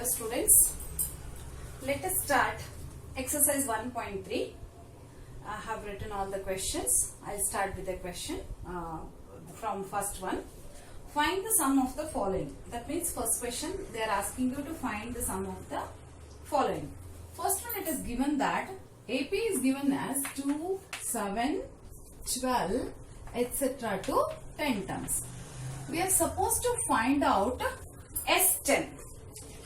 students, let us start exercise 1.3. I have written all the questions. I'll start with the question from first one. Find the sum of the following. That means first question they are asking you to find the sum of the following. First one, it is given that AP is given as 2, 7, 12 etc. to 10 terms. We are supposed to find out S10.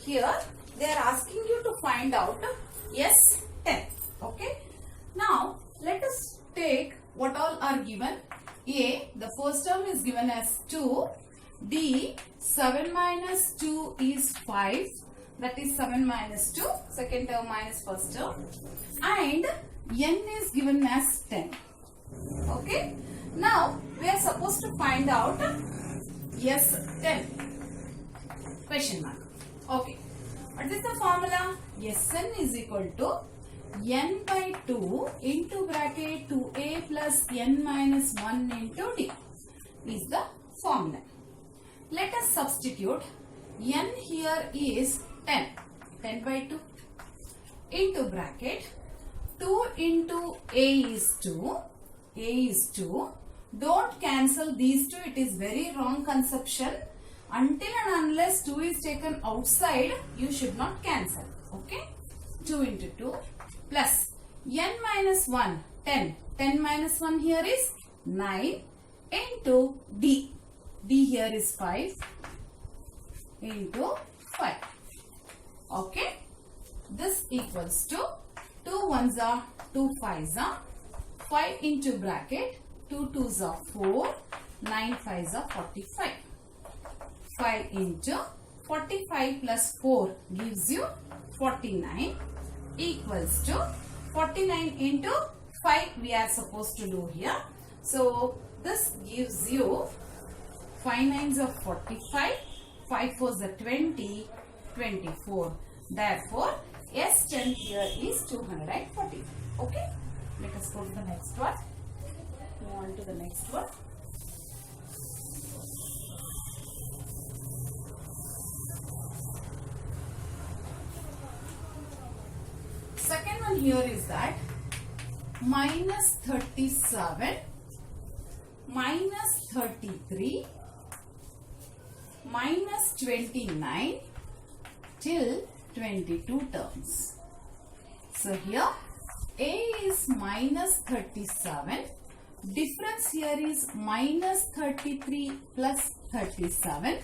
Here they are asking you to find out S10. Okay. Now let us take what all are given. A, the first term is given as 2. D, 7 minus 2 is 5. That is 7 minus 2. Second term minus first term. And N is given as 10. Okay. Now we are supposed to find out S10. Question mark. Okay. What is the formula? Sn is equal to n by 2 into bracket 2a plus n minus 1 into d is the formula. Let us substitute. N here is 10. 10 by 2 into bracket 2 into a is 2. A is 2. Don't cancel these two. It is very wrong conception. Until and unless 2 is taken outside, you should not cancel. Okay. 2 into 2 plus n minus 1, 10. 10 minus 1 here is 9 into d. D here is 5 into 5. Okay. This equals to 2 ones are 2 5s are 5 into bracket 2 2s are 4, 9 5s are 45. 5 into 45 plus 4 gives you 49 equals to 49 into 5 we are supposed to do here. So this gives you 5 9s are 45, 5 4s are 20, 24. Therefore, S10 here is 240. Okay. Let us go to the next one. Move on to the next one. Second one here is that minus 37, minus 33, minus 29 till 22 terms. So here A is minus 37. Difference here is minus 33 plus 37.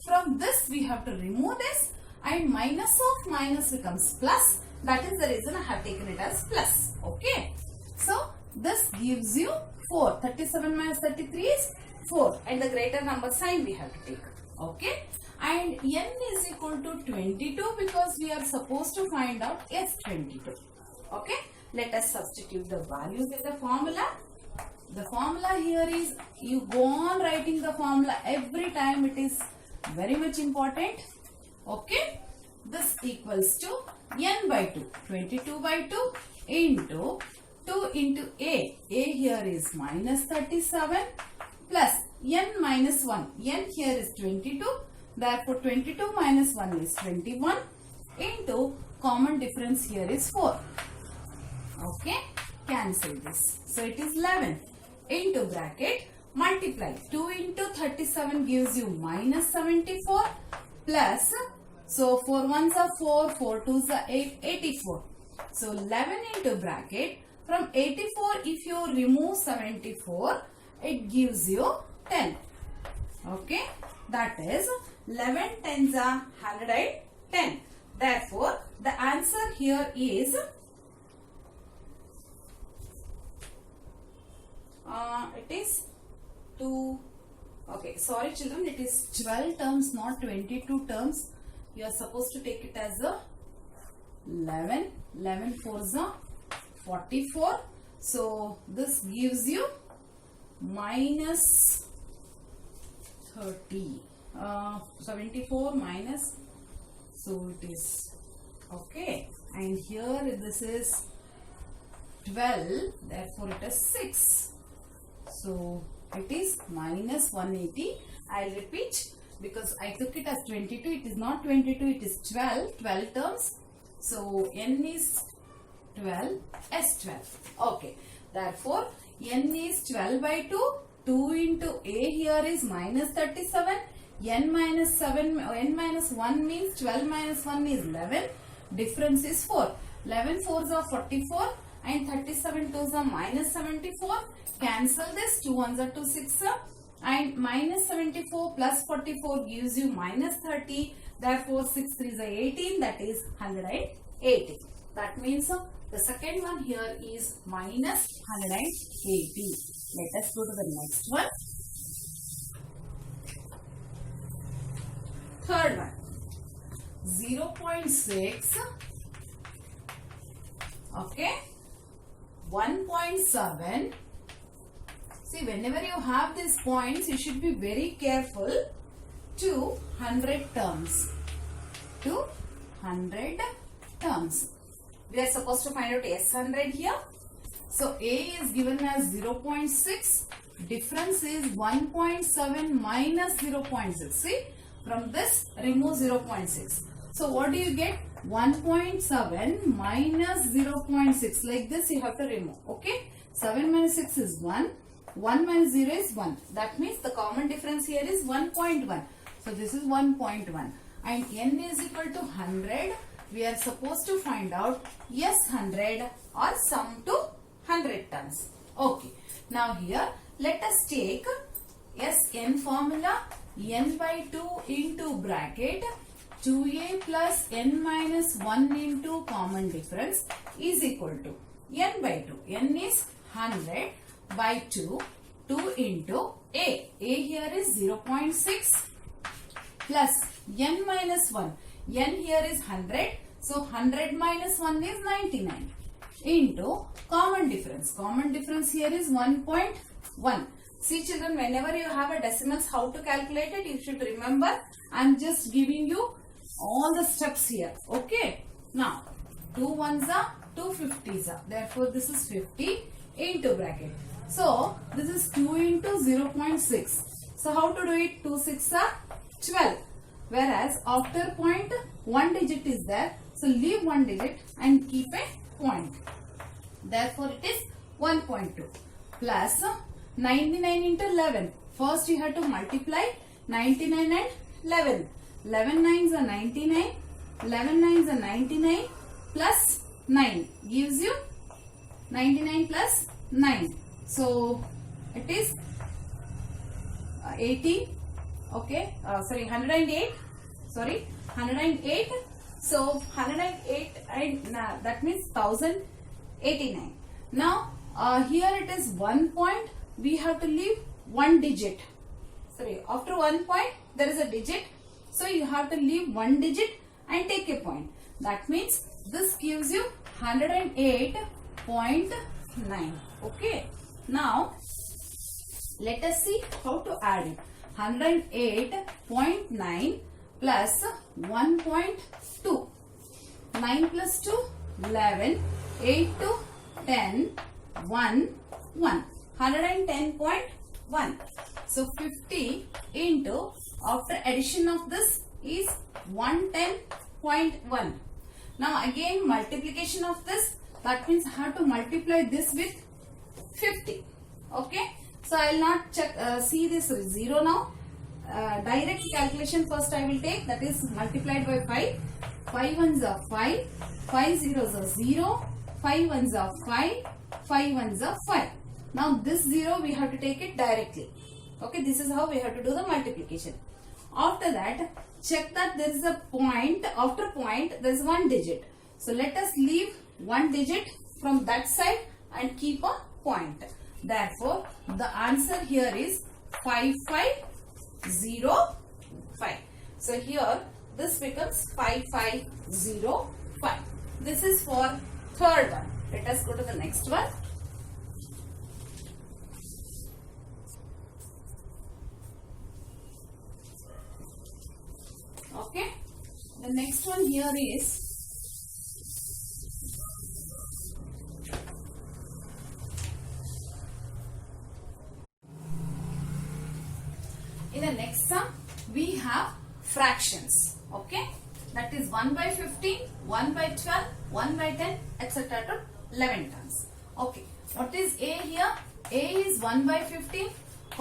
From this we have to remove this and minus of minus becomes plus. That is the reason I have taken it as plus. Okay. So this gives you 4. 37 minus 33 is 4. And the greater number sign we have to take. Okay. And n is equal to 22 because we are supposed to find out S22. Okay. Let us substitute the values in the formula. The formula here is, you go on writing the formula every time. It is very much important. Okay. This equals to n by 2. 22 by 2 into 2 into a. A here is minus 37 plus n minus 1. N here is 22. Therefore, 22 minus 1 is 21 into common difference here is 4. Okay. Cancel this. So, it is 11 into bracket multiply. 2 into 37 gives you minus 74 plus, so 4 1s are 4, 4 2s are 8, 84. So, 11 into bracket, from 84 if you remove 74, it gives you 10. Okay. That is 11 10s are 110. Therefore, the answer here is it is 2. Okay, sorry children, it is 12 terms, not 22 terms. You are supposed to take it as a 11. 11 4s are 44. So this gives you minus 30. 74 minus. So it is okay. And here this is 12. Therefore it is 6. So it is minus 180. I will repeat. because I took it as 22. It is not 22, it is 12 terms. So n is 12, S12. Okay. Therefore, n is 12 by 2. 2 into a here is minus 37. N minus 1 means 12 minus 1 is 11. Difference is 4. 11 4s are 44 and 37 2s are minus 74. Cancel this. 2 1s are 2 6 and minus 74 plus 44 gives you minus 30. Therefore, 6 3s are 18. That is 180. That means the second one here is minus 180. Let us go to the next one. Third one, 0.6, okay, 1.7. See, whenever you have these points, you should be very careful. 200 terms. 200 terms. We are supposed to find out S100 here. So, A is given as 0.6. Difference is 1.7 minus 0.6. See, from this remove 0.6. So, what do you get? 1.7 minus 0.6. Like this you have to remove. Okay. 7 minus 6 is 1. 1 minus 0 is 1. That means the common difference here is 1.1. So, this is 1.1. And n is equal to 100. We are supposed to find out S100 or sum to 100 terms. Okay. Now here let us take Sn formula. N by 2 into bracket 2a plus n minus 1 into common difference is equal to n by 2. N is 100 by 2. 2 into a. A here is 0.6 plus n minus 1. N here is 100. So 100 minus 1 is 99 into common difference. Common difference here is 1.1. See children, whenever you have a decimals, how to calculate it, you should remember. I am just giving you all the steps here. Okay. Now, 2 1s are 2 50s are. Therefore, this is 50 into bracket. So, this is 2 into 0.6. So, how to do it? 2 6 are 12. Whereas, after point, 1 digit is there. So, leave 1 digit and keep a point. Therefore, it is 1.2 plus 99 into 11. First, you have to multiply 99 and 11. 11 nines are 99. 11 nines are 99 plus 9 gives you 99 plus 9. So, it is 80. Okay. Sorry, 108. Sorry, 108. So, 108 and that means 1089. Now, here it is 1 point. We have to leave 1 digit. Sorry, after 1 point, there is a digit. So, you have to leave 1 digit and take a point. That means, this gives you 108.9. Okay. Now, let us see how to add it. 108.9 plus 1.2. 9 plus 2, 11. 8 to 10, 1, 1. 110.1. So 50 into, after addition of this is 110.1. Now again multiplication of this, that means I have to multiply this with 50. Okay. So I will not check, see this 0 now. Direct calculation first I will take, that is multiplied by 5. 5 1s are 5. 5 zeros are 0. 5 1s are 5. 5 1s are 5. Now this 0 we have to take it directly. Okay, this is how we have to do the multiplication. After that, check that there is a point. After point, there is 1 digit. So let us leave 1 digit from that side and keep a point. Therefore, the answer here is 5505. So here this becomes 5505. This is for third one. Let us go to the next one. Okay. The next one here is in the next sum we have fractions. Okay, that is 1 by 15, 1 by 12, 1 by 10, etc. to 11 terms. Okay, what is A here? A is 1 by 15.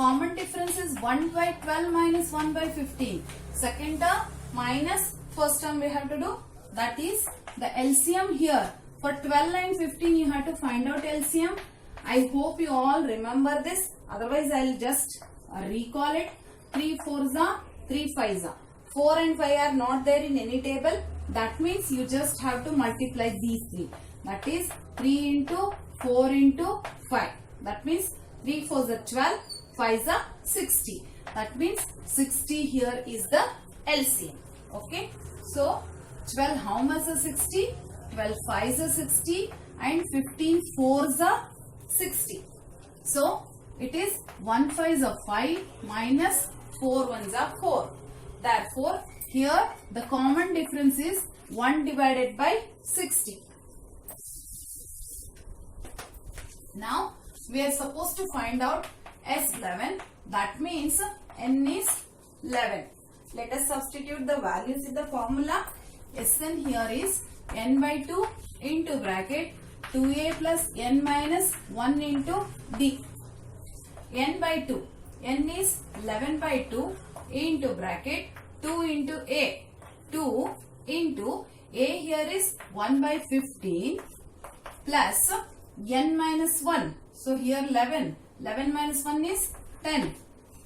Common difference is 1 by 12 minus 1 by 15. Second term minus first term we have to do. That is the LCM here. For 12 and 15 you have to find out LCM. I hope you all remember this. Otherwise I will just recall it. 3 4s are 3 5s are. 4 and 5 are not there in any table. That means you just have to multiply these three. That is 3 into 4 into 5. That means 3 4s are 12, 5s are 60. That means 60 here is the LCM. Okay. So 12 how much is 60? 12 5s are 60 and 15 4s are 60. So it is 1 5s are 5 minus 4 1s are 4. Therefore here the common difference is 1 divided by 60. Now we are supposed to find out S11. That means N is 11. Let us substitute the values in the formula. Sn here is N by 2 into bracket 2a plus N minus 1 into D. N by 2. N is 11 by 2 into bracket 2 into A. 2 into A here is 1 by 15 plus N minus 1. So here 11. 11 minus 1 is 10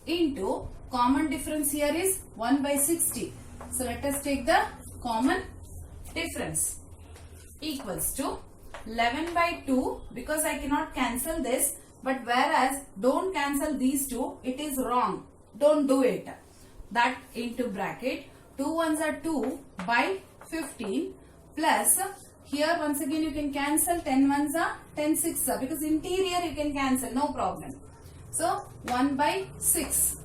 into common difference here is 1 by 60. So let us take the common difference equals to 11 by 2 because I cannot cancel this, but whereas don't cancel these two, it is wrong. Don't do it. That into bracket 2 1s are 2 by 15 plus here once again you can cancel 10 1s are 10 6 are because interior you can cancel, no problem. So 1 by 6.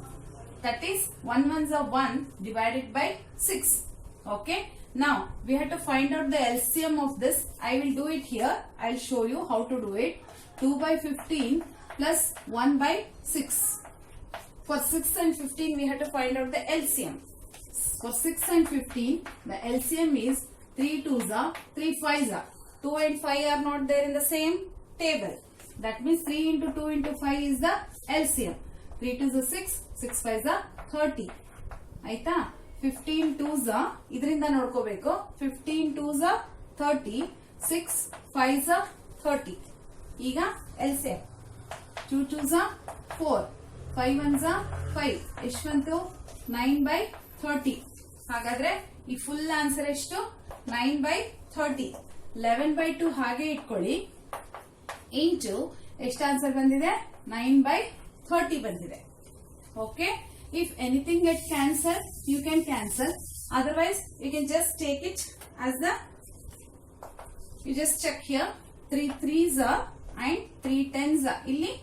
That is 1 1s are 1 divided by 6. Okay. Now we have to find out the LCM of this. I will do it here. I will show you how to do it. 2 by 15 plus 1 by 6. For 6 and 15 we have to find out the LCM. For 6 and 15 the LCM is 3 2s are 3 5s are. 2 and 5 are not there in the same table. That means 3 into 2 into 5 is the LCM. 3 2s are 6, 6 5s are 30. Aita? 15 2s are idrinda nodkobeku. 15 2s are 30, 6 5s are 30. Iga LCM. 2 2s are 4, 5 1s are 5. Eshwantu 9 by 30. ಹಾಗಾದ್ರೆ ಈ full answer ಎಷ್ಟು 9 by 30. 11 by 2 ಹಾಗೆ ಇಟ್ಕೊಳ್ಳಿ into ಎಷ್ಟು answer ಬಂದಿದೆ 9 by 30 ಬಂದಿದೆ. Okay, if anything get cancelled you can cancel, otherwise you can just take it as the, you just check here 3 3s are and 3 10s are. ಇಲ್ಲಿ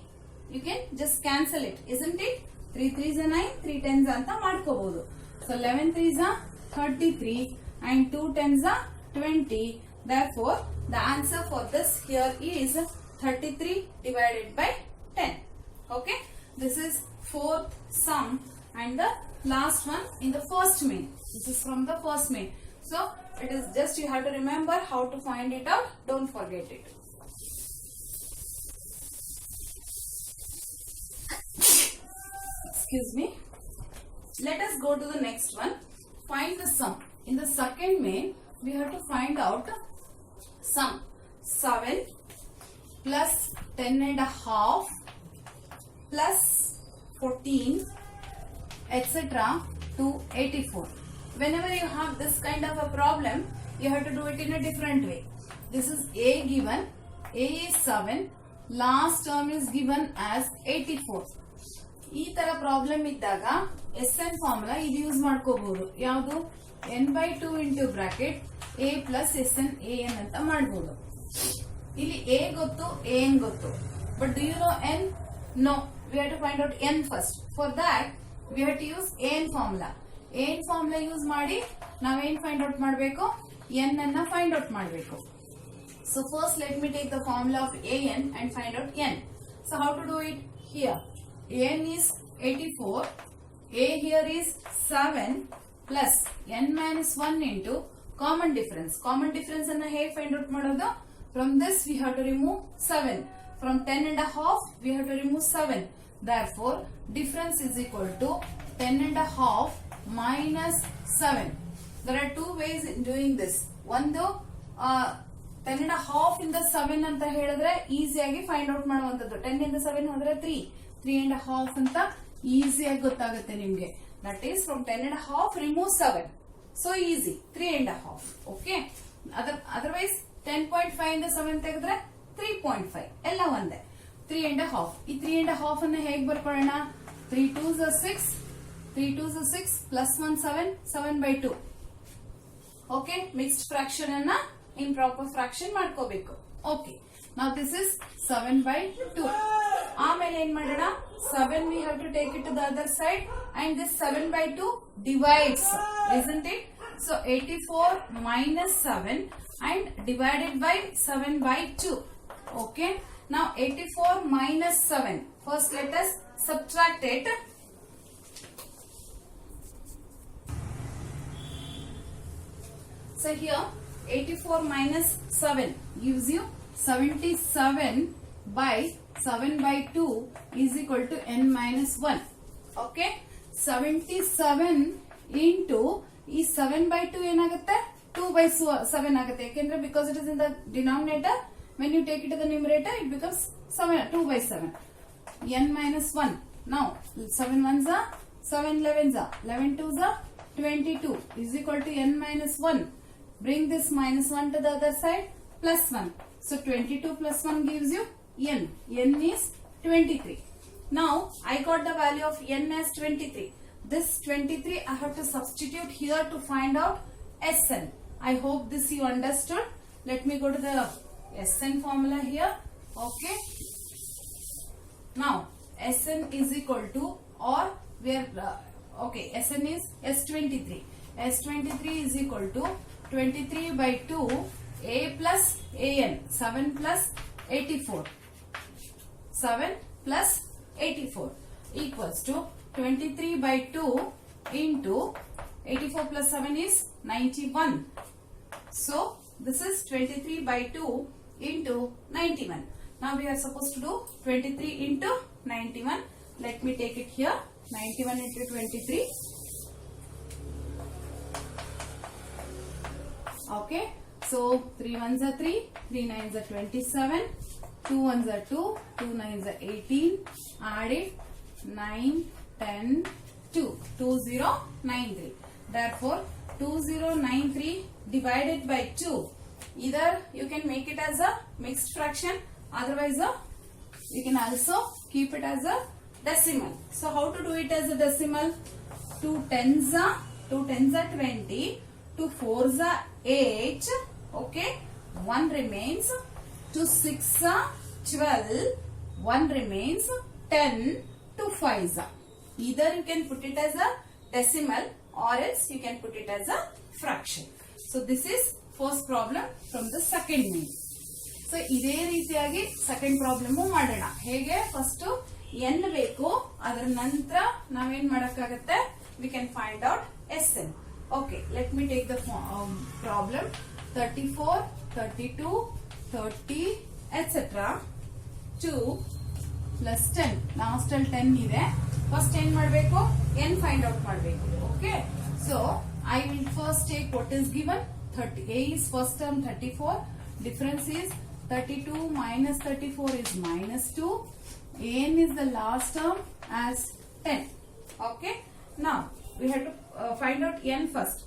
you can just cancel it, isn't it? 3 3s are 9, 3 10s ಅಂತ ಮಾಡ್ಕೋಬಹುದು. So 11 3s are 33 and 2 10s are 20. Therefore the answer for this here is 33 divided by 10. Okay, this is fourth sum and the last one in the first main. This is from the first main. So it is just you have to remember how to find it out. Don't forget it. Excuse me. Let us go to the next one. Find the sum. In the second main, we have to find out sum. 7 plus 10 and a half plus 14 etc. to 84. Whenever you have this kind of a problem, you have to do it in a different way. This is A given. A is 7. Last term is given as 84. ಈ ತರ problem ಇದ್ದಾಗ S N formula ಇದು use ಮಾಡ್ಕೋಬಹುದು. ಯಾವುದು n by 2 into bracket a plus S N A N ಅಂತ ಮಾಡಬಹುದು. ಇಲ್ಲಿ a ಗೊತ್ತು, a n ಗೊತ್ತು, but do you know n? No, we have to find out n first. For that we have to use a n formula. a n formula use ಮಾಡಿ ನಾವೇನ್ find out ಮಾಡಬೇಕು? n ಅನ್ನ find out ಮಾಡಬೇಕು. So first let me take the formula of a n and find out n. So how to do it? Here n is 84, a here is 7 plus n minus 1 into common difference. Common difference ಅನ್ನ ಹೇಗೆ find out ಮಾಡೋದು? From this we have to remove 7. From 10 and a half we have to remove 7. Therefore difference is equal to 10 and a half minus 7. There are two ways in doing this. One 10 and a half ಇಂದ 7 ಅಂತ ಹೇಳಿದ್ರೆ ಈಸಿಯಾಗಿ find out ಮಾಡುವಂತದ್ದು. 10 ಇಂದ 7 ಹೋದ್ರೆ 3 and a half ಅಂತ ಈಸಿಯಾಗಿ ಗೊತ್ತಾಗುತ್ತೆ ನಿಮ್ಗೆ. That is from 10 and a half remove 7. So easy. 3 and a half. Okay. Otherwise 10.5 ಇಂದ 7 ತೆಗೆದ್ರೆ 3.5 ಎಲ್ಲ ಒಂದೇ. 3 and a half. ಈ 3 and a half ಅನ್ನ ಹೇಗೆ ಬರ್ಕೊಳ್ಳೋಣ? 3 2s are 6. 3 2s are 6 plus 1 7. 7 by 2. Okay. Mixed fraction ಅನ್ನ improper fraction ಮಾಡ್ಕೋಬೇಕು. Okay. Now this is 7 by 2. ಆಮೇಲೆ ಏನ್ ಮಾಡೋಣ? 7 we have to take it to the other side and this 7 by 2 divides, isn't it? So 84 minus 7 and divided by 7 by 2. Okay. Now 84 minus 7. First let us subtract it. So here 84 minus 7 gives you 77 by 7 by 2 is equal to n minus 1. Okay. 77 into ಈ 7 by 2 ಏನಾಗುತ್ತೆ? 2 by 7 ಆಗುತ್ತೆ. ಯಾಕೆಂದ್ರೆ because it is in the denominator, when you take it to the numerator it becomes 2 by 7. n minus 1. Now 7 1s are 7 11s are 11 2s are 22 is equal to n minus 1. Bring this minus 1 to the other side plus 1. So 22 plus 1 gives you n. n is 23. Now I got the value of n as 23. This 23 I have to substitute here to find out Sn. I hope this you understood. Let me go to the Sn formula here. Okay. Now Sn is equal to, or where okay, Sn is S23. S23 is equal to 23 by 2 a plus an. 7 plus 84. 7 plus 84 equals to 23 by 2 into 84 plus 7 is 91. So this is 23 by 2 into 91. Now we are supposed to do 23 into 91. Let me take it here. 91 into 23. Okay. So 3 1s are 3, 3 9s are 27, 2 1s are 2, 2 9s are 18, add it, 9, 10, 2, 2093. Therefore 2093 divided by 2. Either you can make it as a mixed fraction, otherwise you can also keep it as a decimal. So how to do it as a decimal? 2 10s are 20, 2 4s are 8. Okay, 1 remains. 2 6 are 12, 1 remains. 10, 2 5s are. Either you can put it as a decimal or else you can put it as a fraction. So this is first problem from the second main. So ಇದೇ ರೀತಿಯಾಗಿ second problem ಮಾಡೋಣ. ಹೇಗೆ? first n ಬೇಕು, ಅದರ ನಂತರ ನಾವೇನ್ ಮಾಡಕ್ಕಾಗತ್ತೆ? We can find out Sn. Okay, let me take the problem. 34, 32, 30, etc. 2 plus 10. Last ಅಲ್ಲಿ 10 ಇದೆ. First ಏನ್ ಮಾಡಬೇಕು? n find out ಮಾಡಬೇಕು. Okay. So I will first take what is given. 30. A is first term 34. Difference is 32 minus 34 is minus 2. An is the last term as 10. Okay. Now we have to find out n first.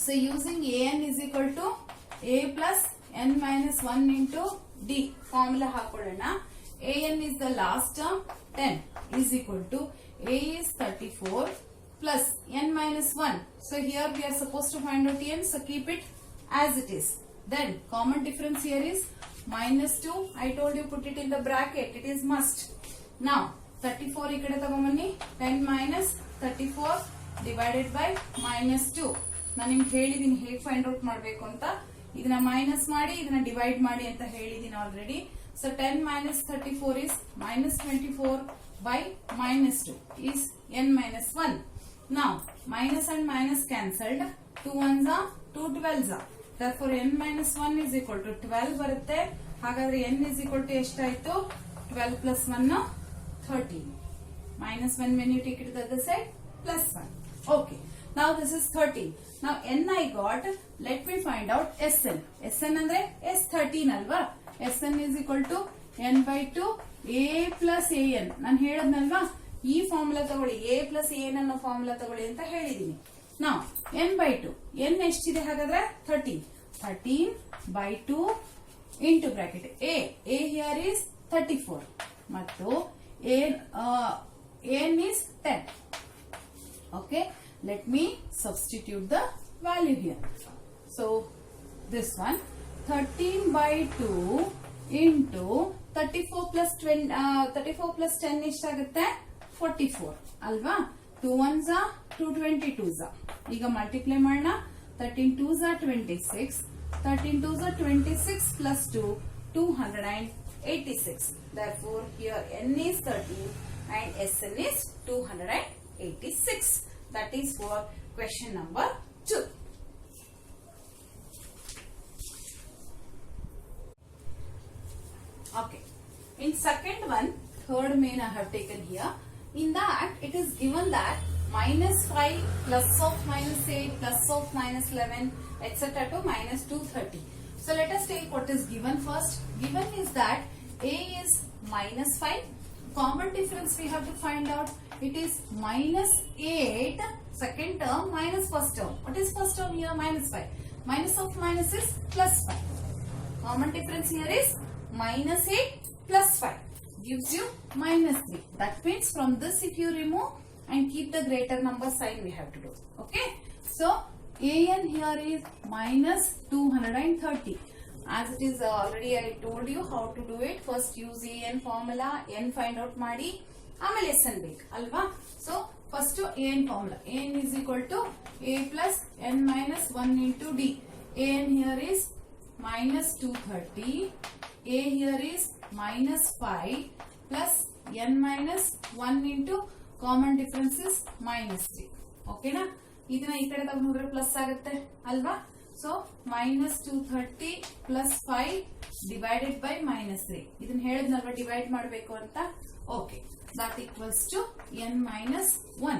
So using an is equal to a plus n minus 1 into d formula ಹಾಕೊಳ್ಳೋಣ. an is the last term 10 is equal to a is 34 plus n minus 1. So here we are supposed to find out n, so keep it as it is. Then common difference here is minus 2. I told you put it in the bracket, it is must. Now 34 ಈ ಕಡೆ ತಗೊಂಬನ್ನಿ. 10 minus 34 divided by minus 2. ನಾನು ನಿಮ್ಗೆ ಹೇಳಿದೀನಿ ಹೇಗೆ find out ಮಾಡಬೇಕು ಅಂತ. ಇದನ್ನ minus ಮಾಡಿ ಇದನ್ನ ಡಿವೈಡ್ ಮಾಡಿ ಅಂತ ಹೇಳಿದೀನಿ already. So 10 minus 34 is minus 24 by minus 2 is n minus 1. Now minus and minus cancelled. 2 ones are 2 12s are. Therefore n minus 1 is equal to 12 ಬರುತ್ತೆ. ಹಾಗಾದ್ರೆ n is equal to ಎಷ್ಟಾಯ್ತು? 12 plus 1 13. Minus 1 when you take it to the other side, plus 1. Okay. Now this is 13. Now n I got. Let me find out Sn. Sn ಅಂದ್ರೆ S13 ಅಲ್ವಾ? Sn is equal to n by 2 a plus an. ನಾನು ಹೇಳದ್ನಲ್ವಾ ಈ formula ತಗೊಳ್ಳಿ, a plus an ಅನ್ನೋ formula ತಗೊಳ್ಳಿ ಅಂತ ಹೇಳಿದೀನಿ. Now n by 2 n ಎಷ್ಟಿದೆ ಹಾಗಾದ್ರೆ 13. 13 by 2 into bracket a here is 34 ಮತ್ತು n is 10. Okay, let me substitute the value here. So this one 13 by 2 into 34 plus 10 ಎಷ್ಟಾಗುತ್ತೆ? 44 ಅಲ್ವಾ? 2 ones are 2 22s are. ಈಗ ಮಲ್ಟಿಪ್ಲೈ ಮಾಡೋಣ. 13 2s are 26. 13 2s are 26 plus 2 286. Therefore here n is 13 and Sn is 286. That is for question number 2. Okay. In second one, third main I have taken here. In that, it is given that minus 5 plus of minus 8 plus of minus 11 etc. to minus 230. So let us take what is given first. Given is that a is minus 5. Common difference we have to find out. It is minus 8 second term minus first term. What is first term here? Minus 5. Minus of minus is plus 5. Common difference here is minus 8 plus 5 gives you minus 3. That means from this if you remove and keep the greater number sign we have to do. Okay. So an here is minus 230. As it is already I told you how to do it. First use an formula, n find out ಮಾಡಿ ಆಮೇಲೆ sn ಬೇಕು ಅಲ್ವಾ? So first an formula. an is equal to a plus n minus 1 into d. an here is minus 230. a here is minus 5 plus n minus 1 into common difference is minus 3. Okay na? ಇದನ್ನ ಈ ಕಡೆ ತಗೊಂಡ್ರೆ plus ಆಗುತ್ತೆ ಅಲ್ವಾ? So minus 230 plus 5 divided by minus 3. ಇದನ್ನ ಹೇಳಿದ್ನಲ್ವಾ divide ಮಾಡಬೇಕು ಅಂತ. Okay, that equals to n minus 1.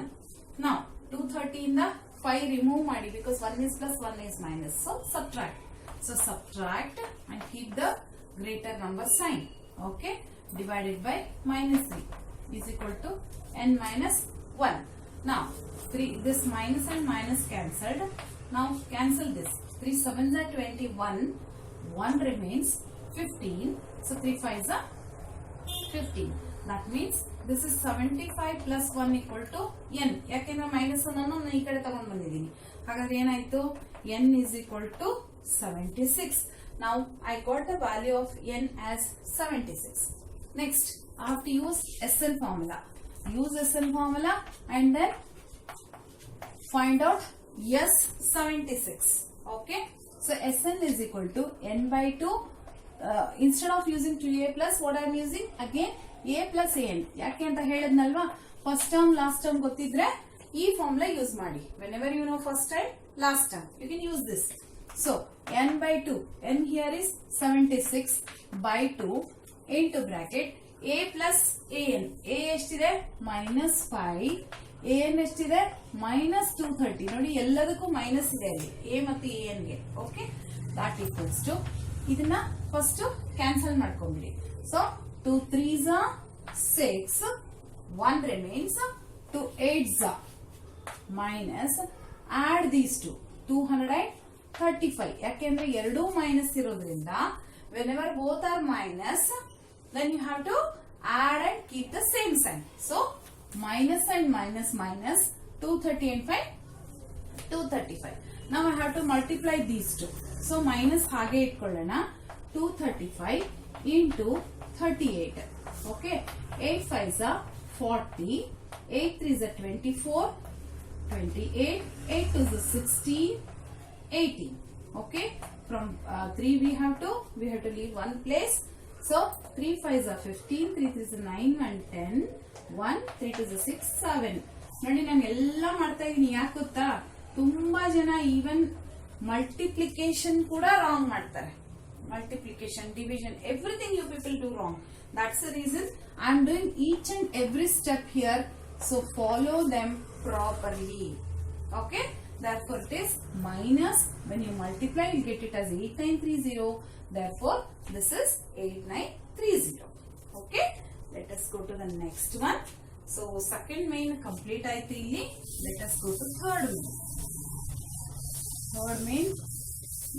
Now 230 ಇಂದ 5 remove ಮಾಡಿ because 1 is plus 1 is minus. So subtract. So subtract and keep the greater number sign. Okay, divided by minus 3 is equal to n minus 1. Now 3, this minus and minus cancelled. Now cancel this. 3 7s are 21. 1 remains 15. So 3 5s are 15. That means this is 75 plus 1 equal to n. ಯಾಕೆಂದ್ರೆ minus ಅನ್ನು ಈ ಕಡೆ ತಗೊಂಡು ಬಂದಿದ್ದೀನಿ. ಹಾಗಾದ್ರೆ ಏನಾಯ್ತು? n is equal to 76. Now I got the value of n as 76. Next, I have to use SN formula. Use SN formula and then find out S76. Okay. So Sn is equal to n by 2. Instead of using 2a plus, what I am using? Again a plus an. ಯಾಕೆ ಅಂತ ಹೇಳಿದ್ನಲ್ವಾ? First term, last term ಗೊತ್ತಿದ್ರೆ ಈ formula use ಮಾಡಿ. Whenever you know first time, last term, you can use this. So n by 2. n here is 76 by 2 into bracket a plus an. a ಎಷ್ಟಿದೆ? minus 5. an ಎಷ್ಟಿದೆ? minus 230. ನೋಡಿ ಎಲ್ಲದಕ್ಕೂ minus ಇದೆ ಅಲ್ಲಿ a ಮತ್ತು an ಗೆ. Okay, that equals to ಇದನ್ನ first cancel ಮಾಡ್ಕೊಂಡ್ಬಿಡಿ. So 2 3s are 6. 1 remains. 2 8s are minus. Add these two. 235. ಯಾಕೆಂದ್ರೆ ಎರಡೂ ಮೈನಸ್ ಇರೋದ್ರಿಂದ whenever both are minus, then you have to add and keep the same sign. So minus and minus minus 230 and 5 235. Now I have to multiply these two. So minus ಹಾಗೆ ಇಟ್ಕೊಳ್ಳೋಣ. 235 into 38. Okay, 8 5s are 40. 8 3s are 24. 28. 8 2s are 16. 18. Okay, from 3 we have to leave one place. So 3 5s are 15. 3 3s are 9 and 10. 1 3 2s are 6 7. ನೋಡಿ ನಾನು ಎಲ್ಲ ಮಾಡ್ತಾ ಇದೀನಿ, ಯಾಕೆ ಗೊತ್ತಾ? ತುಂಬಾ ಜನ ಈವನ್ ಮಲ್ಟಿಪ್ಲಿಕೇಶನ್ ಕೂಡ ರಾಂಗ್ ಮಾಡ್ತಾರೆ. Multiplication, division, everything you people do wrong. That's the reason I am doing each and every step here. So follow them properly. Okay? Therefore it is minus. When you multiply, you get it as 8930. Therefore this is 8930. Okay? Let us go to the next one. So second main complete aaytu illi. Let us go to third main. Third main.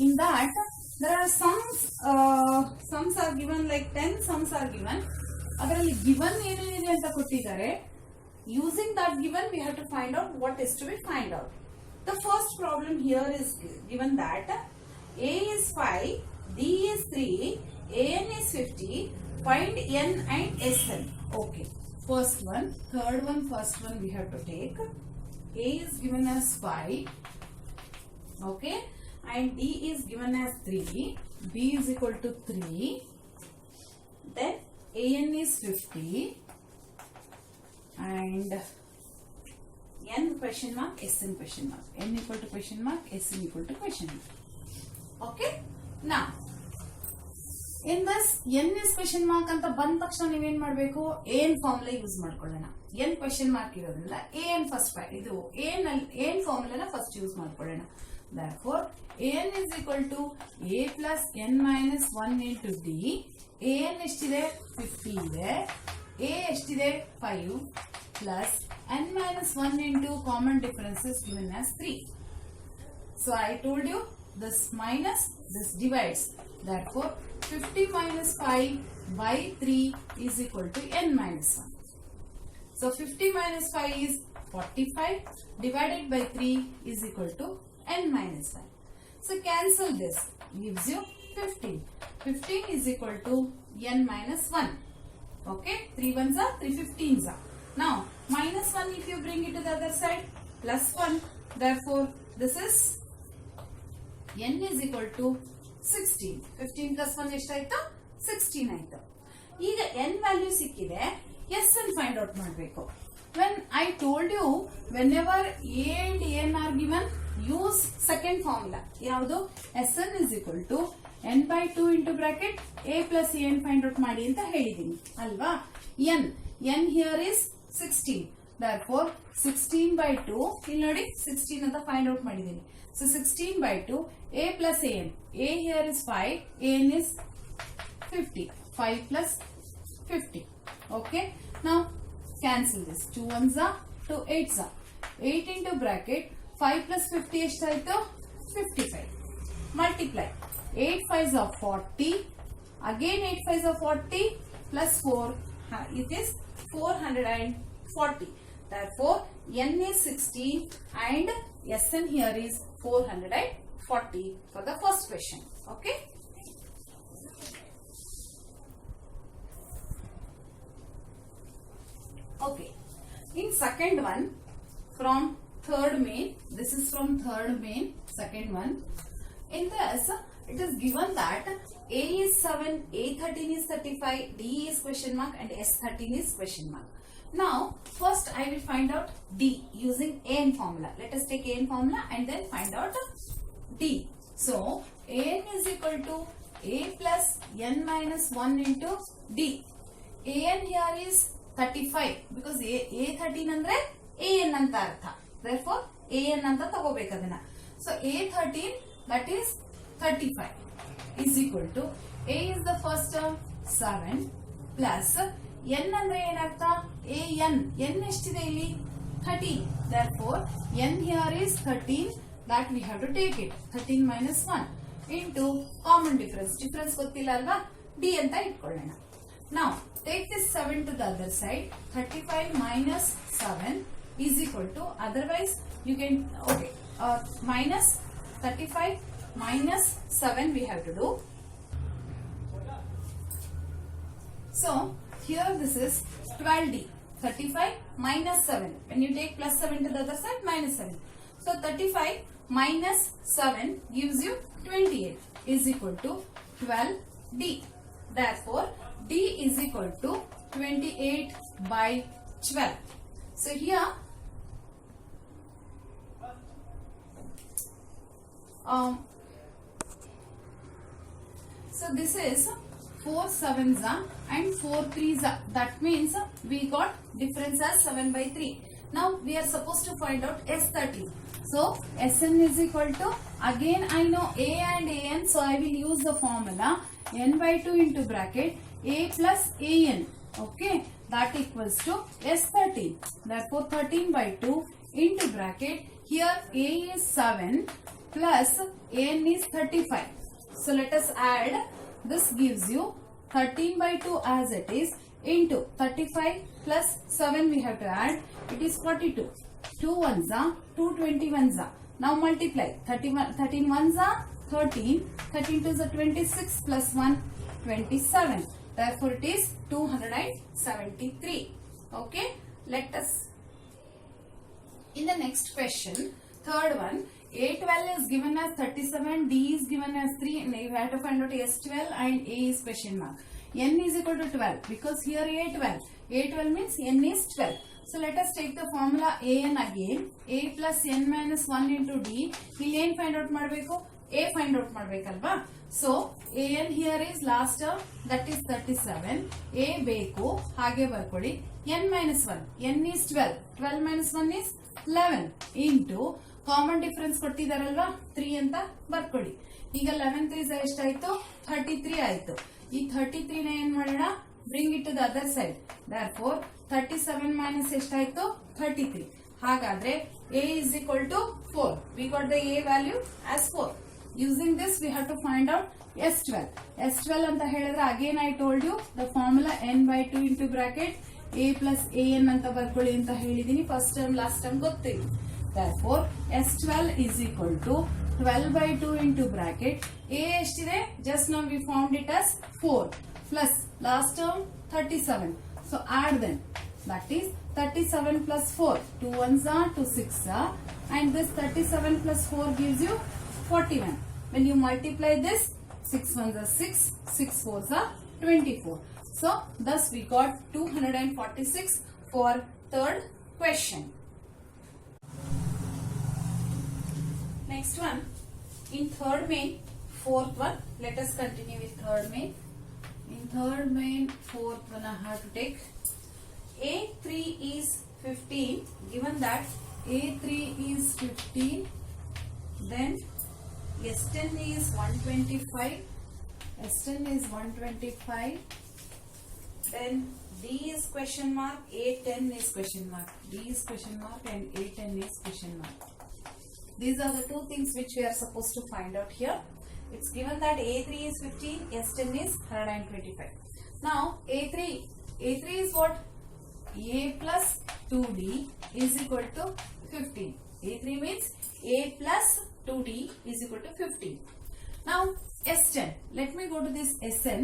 In that there are sums are given, like 10 sums are given. ಅದರಲ್ಲಿ given ಏನೇನಿದೆ ಅಂತ ಕೊಟ್ಟಿದ್ದಾರೆ. Using that given, we have to find out what is to be find out. The first problem here is given that A is 5, D is 3, AN is 50, find N and SN. Okay. First one, third one, first one we have to take. A is given as 5. Okay. And D is given as 3, B is equal to 3, then AN is 50, and N question mark, SN question mark, N equal to question mark, SN equal to question mark. Okay? Now, in this N is question mark ಅಂತ ಬಂದ ತಕ್ಷಣ ನೀವೇನ್ ಮಾಡಬೇಕು? AN formula use ಮಾಡ್ಕೊಳ್ಳೋಣ. N question mark ಇರೋದ್ರಿಂದ AN first ಇದು AN ಫಾರ್ಮುಲಾನ first use ಮಾಡ್ಕೊಳ್ಳೋಣ. Therefore, AN is equal to A plus N minus 1 into D. AN ಎಷ್ಟಿದೆ? 50 ಇದೆ. A ಎಷ್ಟಿದೆ? 5 plus N minus 1 into common difference is given as 3. So I told you this minus, this divides. Therefore, 50 minus 5 by 3 is equal to N minus 1. So 50 minus 5 is 45 divided by 3 is equal to N minus 1. So cancel this, gives you 15. 15 is equal to N minus 1. Okay, 3 ones are 3 15s are. Now minus 1 if you bring it to the other side, plus 1. Therefore this is N is equal to 16. 15 plus 1 ಎಷ್ಟಾಯ್ತು? 16 ಆಯ್ತು. ಈಗ N value ಸಿಕ್ಕಿದೆ, SN find out ಮಾಡಬೇಕು. When I told you, whenever A and N are given, use second formula. ಯಾವುದು? SN is equal to N by 2 into bracket A plus AN find out ಮಾಡಿ ಅಂತ ಹೇಳಿದೀನಿ ಅಲ್ವಾ? N here is 16. Therefore 16 by 2, ಇಲ್ಲಿ ನೋಡಿ 16 ಅಂತ find out ಮಾಡಿದೀನಿ. So 16 by 2 A plus AN. A here is 5, AN is 50. 5 plus 50. Okay. Now cancel this. 2 ones are, 2 8s are. 8 into bracket 5 plus 50 ಎಷ್ಟಾಯ್ತು? 55. Multiply. 8 5s are 40. Again 8 5s are 40 plus 4. It is 440. Therefore N is 16 and SN here is 440 for the first question. Okay. Okay. In second one, from third main, this is from third main, second one. In this, it is given that A is 7, A13 is 35, D is question mark and S13 is question mark. Now, first I will find out D using AN formula. Let us take AN formula and then find out D. So, AN is equal to A plus N minus 1 into D. AN here is 35 because A13 ಅಂದ್ರೆ AN ಅಂತ ಅರ್ಥ. Therefore, AN ಅಂತ ತಗೋಬೇಕು ಅದನ್ನ. So, A13 that is 35 is equal to A is the first term 7 plus N ಅಂದ್ರೆ ಏನರ್ಥ? AN. N ಎಷ್ಟಿದೆ ಇಲ್ಲಿ? 13. Therefore, N here is 13. That we have to take it. 13 minus 1 into common difference. Difference ಗೊತ್ತಿಲ್ಲ ಅಲ್ವಾ? D ಅಂತ ಇಟ್ಕೊಳ್ಳೋಣ. Now, take this 7 to the other side. 35 minus 7 is equal to, otherwise you can, okay, minus 35 minus 7 we have to do. So, here this is 12D. 35 minus 7. When you take plus 7 to the other side, minus 7. So, 35 minus 7 gives you 28 is equal to 12D. Therefore, D is equal to 28 by 12. So, here So this is 4 7s and 4 3s. That means we got difference as 7 by 3. Now we are supposed to find out S13. So Sn is equal to, again I know A and An, so I will use the formula n by 2 into bracket A plus An. Okay, that equals to S13. Therefore 13 by 2 into bracket, here A is 7 plus An is 35. So let us add. This gives you 13 by 2 as it is into 35 plus 7 we have to add. It is 42. 2 ones are 2 21s are. Now multiply. 13 ones are 13. 13 twos are 26 plus 1 27. Therefore it is 273. Okay. Let us. In the next question, third one. A12 is given as 37, D is given as 3, and you have to find out S12 and A is question mark. N is equal to 12 because here A12. A12 means N is 12. So let us take the formula An again. A plus N minus 1 into D. Here N find out madbeko, A find out madbekalva. So An here is last term, that is 37. A beku hage barkodi. N minus 1. N is 12. 12 minus 1 is 11 into common difference ಕೊಟ್ಟಿದಾರಲ್ವಾ 3 ಅಂತ ಬರ್ಕೊಡಿ. ಈಗ 11 3 ಎಷ್ಟಾಯ್ತು 33 ಆಯ್ತು. ಈ 33 ನ ಏನ್ ಮಾಡೋಣ, bring it to the other side. therefore 37 minus ಎಷ್ಟಾಯ್ತು 33. ಹಾಗಾದ್ರೆ A is equal to 4. We got the A value as 4. Using this we have to find out S12. S12 ಅಂತ ಹೇಳಿದ್ರೆ again I told you the formula n by 2 into bracket A plus An ಅಂತ ಬರ್ಕೊಳ್ಳಿ ಅಂತ ಹೇಳಿದೀನಿ. First term last term ಗೊತ್ತಿದೆ. Therefore, S12 is equal to 12 by 2 into bracket. A ಎಷ್ಟಿದೆ? Just now we found it as 4 plus last term 37. So add them. That is 37 plus 4. 2 ones are 2 6 are. And this 37 plus 4 gives you 41. When you multiply this, 6 ones are 6, 6 fours are 24. So thus we got 246 for third question. Next one, in third main, fourth one. Let us continue with third main. In third main, fourth one I have to take. A3 is 15. Given that A3 is 15, then S10 is 125. S10 is 125. Then D is question mark. A10 is question mark. D is question mark and A10 is question mark. These are the two things which we are supposed to find out here. It's given that A3 is 15, S10 is 125. Now A3 is what? A plus 2D is equal to 15. A3 means A plus 2D is equal to 15. Now S10. Let me go to this Sn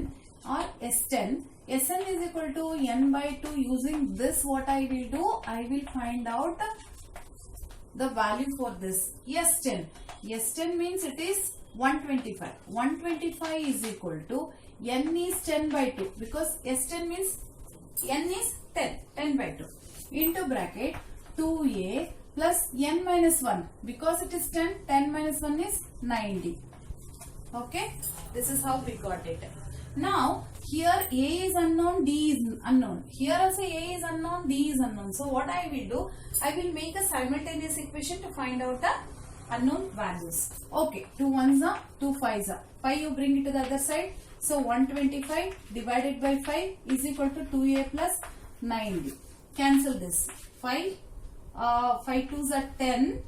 or S10. Sn is equal to n by 2. Using this, what I will do? I will find out the value for this S10. S10 means it is 125. 125 is equal to n is 10 by 2 because S10 means n is 10. 10 by 2 into bracket 2a plus n minus 1 because it is 10. 10 minus 1 is 90. Okay, this is how we got it. Now here A is unknown, D is unknown. Here also A is unknown, D is unknown. So what I will do, I will make a simultaneous equation to find out the unknown values. Okay, 2 ones are 2 5s are. 5 you bring it to the other side. So 125 divided by 5 is equal to 2a plus 90. Cancel this. 5 2s are 10.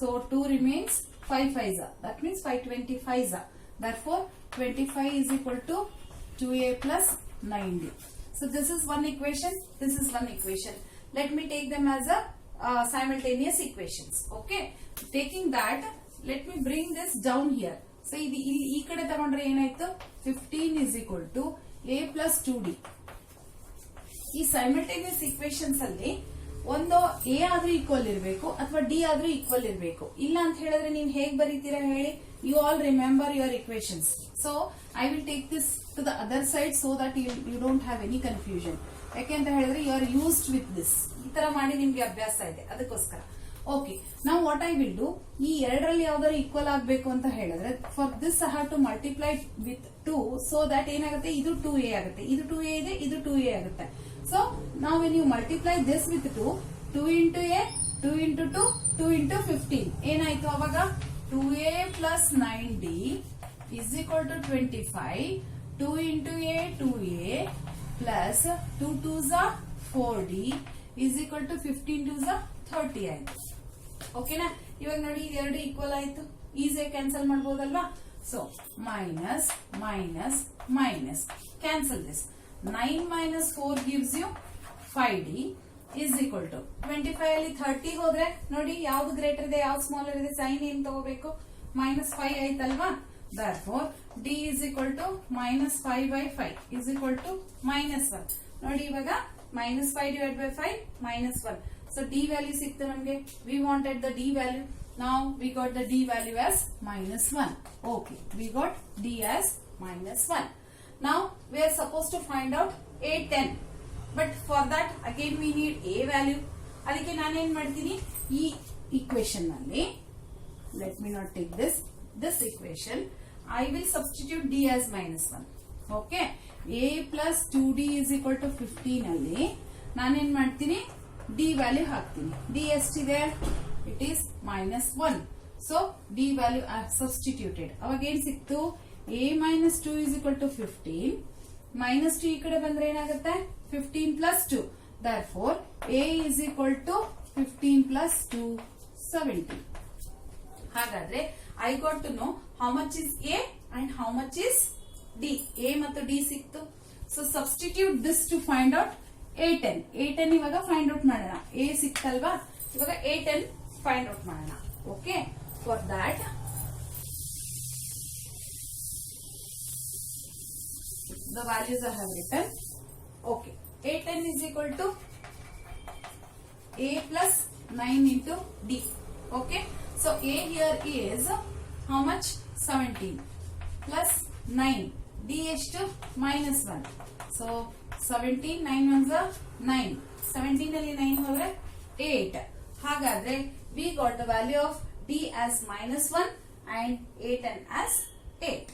So 2 remains, 5 5s are. That means 525s are. Therefore 25 is equal to 2a plus 90. So this is one equation, this is one equation. Let me take them as a simultaneous equations. Okay, taking that, let me bring this down here. So ee kade tagondre enayitu 15 is equal to a plus 2d. ಈ simultaneous equations ಅಲ್ಲಿ ಒಂದು a ಆದ್ರೂ equal ಇರಬೇಕು ಅಥವಾ d ಆದ್ರೂ equal ಇರಬೇಕು. ಇಲ್ಲ ಅಂತ ಹೇಳಿದ್ರೆ ನೀವು ಹೇಗೆ ಬರೀತೀರಾ ಹೇಳಿ? You all remember your equations. So I will take this to the other side so that you don't have any confusion. ಯಾಕೆ ಅಂತ ಹೇಳಿದ್ರೆ you are used with this. ಈ ತರ ಮಾಡಿ ನಿಮ್ಗೆ ಅಭ್ಯಾಸ ಇದೆ ಅದಕ್ಕೋಸ್ಕರ. ಓಕೆ, ನಾವು ವಾಟ್ ಐ ವಿಲ್ ಡೂ, ಈ ಎರಡರಲ್ಲಿ ಯಾವ್ದಾದ್ರು ಈಕ್ವಲ್ ಆಗಬೇಕು ಅಂತ ಹೇಳಿದ್ರೆ for this I have to multiply with 2 so that ಏನಾಗುತ್ತೆ, ಇದು 2a ಆಗುತ್ತೆ, ಇದು 2a ಇದೆ, ಇದು 2a ಆಗುತ್ತೆ. ಸೊ ನಾವು when you multiply this with 2 into a, 2 into 2, 2 into 15 ಏನಾಯ್ತು ಅವಾಗ 2a plus 9d is equal to 25. 2 into a 2a plus 2 2s are 4d is equal to 15 2s are 30 ಆಯ್ತು. ಓಕೆನಾ, ಇವಾಗ ನೋಡಿ ಎರಡು ಈಕ್ವಲ್ ಆಯ್ತು, ಈಸಿಯಾಗಿ ಕ್ಯಾನ್ಸಲ್ ಮಾಡಬಹುದಲ್ವಾ. So minus minus minus cancel this. 9 minus 4 gives you 5d is equal to 25 ಅಲ್ಲಿ 30 ಹೋದ್ರೆ ನೋಡಿ ಯಾವ್ದು ಗ್ರೇಟರ್ ಇದೆ ಯಾವ್ದು ಸ್ಮಾಲರ್ ಇದೆ, ಸೈನ್ ಏನ್ ತಗೋಬೇಕು, -5 ಆಯ್ತಲ್ವಾ. Therefore d is equal to -5 by 5 is equal to -1. ನೋಡಿ ಇವಾಗ -5 divided by 5 -1. So d value ಸಿಕ್ತು ನಮಗೆ. We wanted the d value. Now we got the d value as -1. Okay, we got d as -1. Now we are supposed to find out a 10. But for that again we need a value. ಅದಕ್ಕೆ ನಾನು ಏನ್ ಮಾಡ್ತೀನಿ, ಈ equation ನಲ್ಲಿ let me not take this equation, I will substitute d as -1. Okay, a plus 2d is equal to 15 ಅಲ್ಲಿ ನಾನೇನ್ ಮಾಡ್ತೀನಿ, d value ಹಾಕ್ತೀನಿ. d ಎಷ್ಟಿದೆ, it is -1. So d value I have substituted. ಅವಾಗ ಏನ್ ಸಿಕ್ತು, a minus 2 is equal to 15. -2 ಈ ಕಡೆ ಬಂದ್ರೆ ಏನಾಗುತ್ತೆ, 15 plus 2. Therefore a is equal to 15 plus 2 17. ಹಾಗಾದ್ರೆ I got to know how much is a and how much is d. a ಮತ್ತು d ಸಿಕ್ತು. So substitute this to find out a10. a10 ಇವಾಗ find out ಮಾಡೋಣ. a ಸಿಕ್ತಲ್ವಾ, ಇವಾಗ a10 find out ಮಾಡೋಣ. Okay, for that the values I have written. Okay, a10 is equal to a plus 9 into d. Okay, so a here is how much, 17 plus 9, d ಎಷ್ಟು -1. so 17 9 ones are 9, 17 ಅಲ್ಲಿ 9 ಹೋದ್ರೆ 8. ಹಾಗಾದ್ರೆ we got the value of d as -1 and a10 as 8.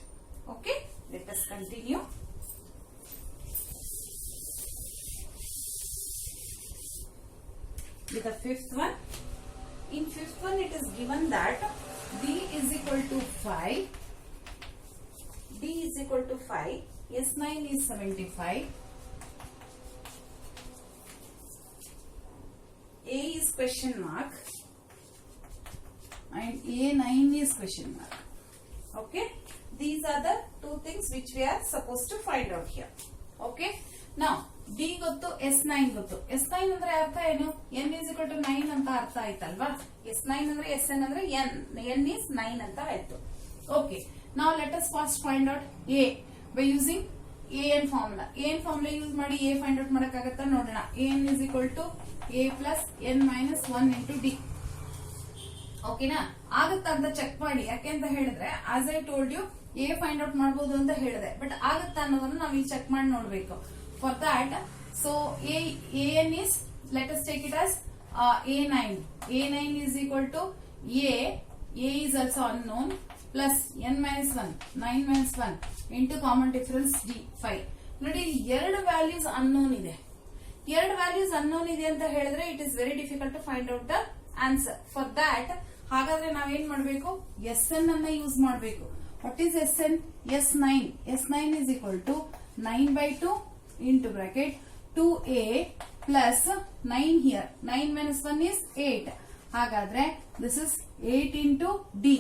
Okay, let us continue. With the fifth one. In fifth one it is given that d is equal to 5. d is equal to 5. S9 is 75. A is question mark and A9 is question mark. Okay, these are the two things which we are supposed to find out here. Okay, now d ಗೊತ್ತು, S9 ಗೊತ್ತು. S9 ಅಂದ್ರೆ ಅರ್ಥ ಏನು, n is equal to 9 ಅಂತ ಅರ್ಥ ಆಯ್ತಲ್ವಾ. S9 ಅಂದ್ರೆ Sn ಅಂದ್ರೆ n is 9 ಅಂತ ಆಯ್ತು. Okay, now let us first find out a by using an formula. an formula use ಮಾಡಿ a find out ಮಾಡಕ್ಕಾಗತ್ತಾ ನೋಡೋಣ. an is equal to a plus n minus 1 into d. ಓಕೆನಾ, ಆಗುತ್ತಾ ಅಂತ check ಮಾಡಿ. ಯಾಕೆ ಅಂತ ಹೇಳಿದ್ರೆ as I told you a find out ಮಾಡಬಹುದು ಅಂತ ಹೇಳಿದೆ, ಬಟ್ ಆಗುತ್ತಾ ಅನ್ನೋದನ್ನ ನಾವು ಇಲ್ಲಿ ಚೆಕ್ ಮಾಡಿ ನೋಡ್ಬೇಕು. For that so an is, let us take it as a9. a9 is equal to a is also unknown plus n minus 1, 9 minus 1 into common difference d 5. ನೋಡಿ ಎರಡು ವ್ಯಾಲ್ಯೂಸ್ ಅನ್ನೋನ್ ಇದೆ. ಎರಡು ವ್ಯಾಲ್ಯೂಸ್ ಅನ್ನೋನ್ ಇದೆ ಅಂತ ಹೇಳಿದ್ರೆ it is very difficult to find out the answer. For that ಹಾಗಾದ್ರೆ ನಾವೇನ್ ಮಾಡಬೇಕು, Sn ಅನ್ನ ಯೂಸ್ ಮಾಡಬೇಕು. What is Sn? S9. S9 is equal to 9 by 2 into bracket 2a plus 9 here. 9 minus 1 is 8. ಹಾಗಾದ್ರೆ this is 8 into d.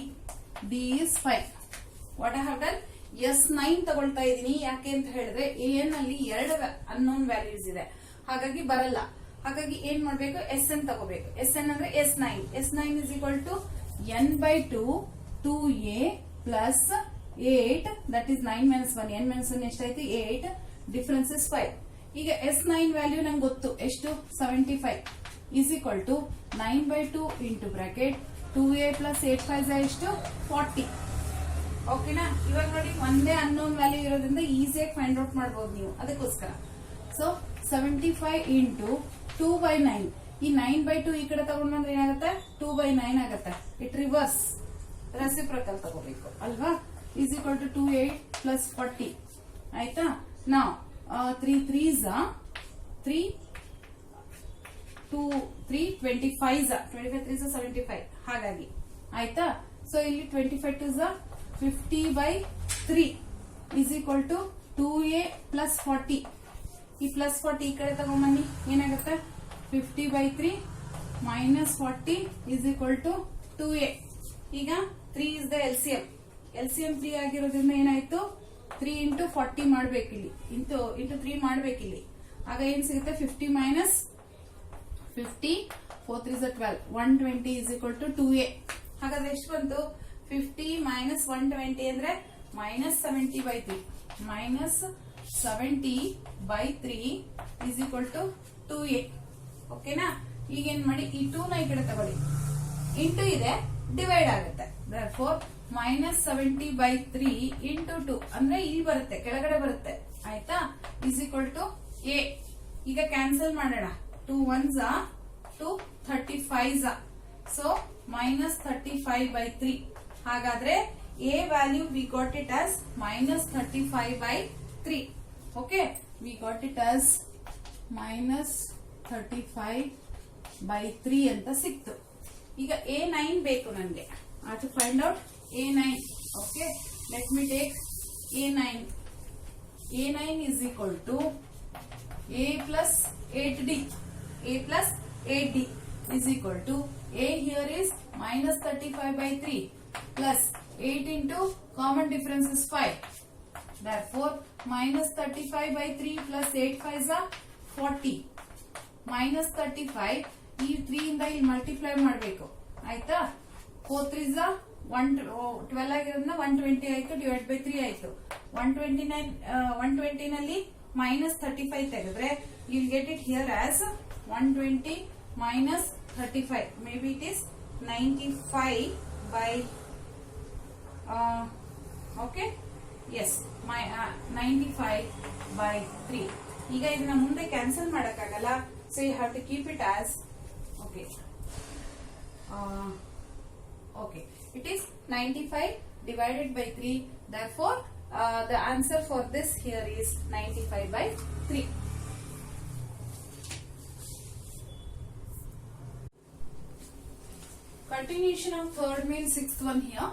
d is 5. What I have done? S9 ತಗೊಳ್ತಾ ಇದೀನಿ. ಯಾಕೆ ಅಂತ ಹೇಳಿದ್ರೆ an ಅಲ್ಲಿ ಎರಡು ಅನ್ನೋನ್ ವ್ಯಾಲ್ಯೂಸ್ ಇದೆ, ಹಾಗಾಗಿ ಬರಲ್ಲ. ಹಾಗಾಗಿ ಏನ್ ಮಾಡ್ಬೇಕು, Sn ತಗೋಬೇಕು. Sn ಅಂದ್ರೆ S9. S9 is equal to n by 2 2a plus 8, that is 9 minus 1. n minus 1 ಎಷ್ಟಾಯ್ತು, 8. Difference is 5. ಈಗ S9 ವ್ಯಾಲ್ಯೂ ನಂಗೆ ಗೊತ್ತು ಎಷ್ಟು, 75 is equal to 9 by 2 into bracket 2a plus 8 5 ಎಷ್ಟು, 40. ಓಕೆನಾ, ಇವಾಗ ನೋಡಿ ಒಂದೇ ಅನ್ನೋನ್ ವ್ಯಾಲ್ಯೂ ಇರೋದ್ರಿಂದ ಈಸಿಯಾಗಿ ಫೈಂಡ್ ಔಟ್ ಮಾಡಬಹುದು ನೀವು, ಅದಕ್ಕೋಸ್ಕರ. So 75 into 2 by 9. ಈ 9/2 ಈ ಕಡೆ ತಗೊಂಡ್ ಬಂದ್ರೆ ಏನಾಗುತ್ತೆ 2/9 ಆಗುತ್ತೆ. ಇಟ್ ರಿವರ್ಸ್ ರೆಸಿಪ್ರಕಲ್ ತಗೋಬೇಕು ಅಲ್ವಾ. ಈಸ್ ಈಕ್ವಲ್ ಟು 28 ಪ್ಲಸ್ 40 ಆಯ್ತಾ. ನಾವು 3 3s 3 2 3 25 3s 75 ಹಾಗಾಗಿ ಆಯ್ತಾ. ಸೊ ಇಲ್ಲಿ 25 2s 50/3 is equal to 2a plus 40. ಈ ಪ್ಲಸ್ 40 ಈ ಕಡೆ ತಗೊಂಬನ್ನಿ ಏನಾಗುತ್ತೆ 50/3 minus 40 is equal to 2a. ಈಗ 3 ಇಸ್ ದ ಎಲ್ಸಿಎಂ 3 ಆಗಿರೋದ್ರಿಂದ ಏನಾಯ್ತು 3 ಇಂಟು 40 ಮಾಡ್ಬೇಕಿಲ್ಲಿ ಇಂಟು 3 ಮಾಡ್ಬೇಕಿಲ್ಲಿ. ಆಗ ಏನ್ ಸಿಗುತ್ತೆ 50 minus 50 4 3 12 120 is equal to 2a. ಹಾಗಾದ್ರೆ ಎಷ್ಟು ಬಂತು 50 ಮೈನಸ್ 120 ಅಂದ್ರೆ minus 70/3 minus 70/3 is equal to 2a. ಓಕೆನಾ. ಈಗೇನ್ ಮಾಡಿ ಈ 2 ನ ಈ ಕಡೆ ತಗೊಳ್ಳಿ ಇಂಟು ಇದೆ ಡಿವೈಡ್ ಆಗುತ್ತೆ. therefore ಮೈನಸ್ 70/3 ಇಂಟು 2 ಅಂದ್ರೆ ಇಲ್ಲಿ ಬರುತ್ತೆ ಕೆಳಗಡೆ ಬರುತ್ತೆ ಆಯ್ತಾ. Is equal to a. ಈಗ ಕ್ಯಾನ್ಸಲ್ ಮಾಡೋಣ 2 1s 2 35s ಸೊ ಮೈನಸ್ 35/3. ಹಾಗಾದ್ರೆ a value we got it as minus 35/3. Okay we got it as minus 35/3 ಅಂತ ಸಿಕ್ತು. ಈಗ A9 ಬೇಕು ನನಗೆ. I have to find out A9. Okay, let me take A9. A9 is equal to A plus 8D. A plus 8D is equal to A here is minus 35/3 plus 8 into common difference is 5. Therefore, minus 35/3 plus 8 5s are 40. Minus 35 ಈ 3 ಇಂದ ಇಲ್ಲಿ multiply ಮಾಡಬೇಕು ಆಯ್ತಾ. 4 3s 12 ಆಗಿರೋದ್ರಿಂದ 120 ಆಯ್ತು divide by 3 ಆಯ್ತು. 120 ನಲ್ಲಿ minus 35 ತೆಗೆದ್ರೆ you will get it here as 120 minus 35 maybe it is 95 by okay S 95/3. ಈಗ ಇದನ್ನ ಮುಂದೆ ಕ್ಯಾನ್ಸಲ್ ಮಾಡಕ್ಕಾಗಲ್ಲ. So you have to keep it as okay. It is 95 divided by 3. Therefore, the answer for this here is 95/3. Continuation of third means sixth one here.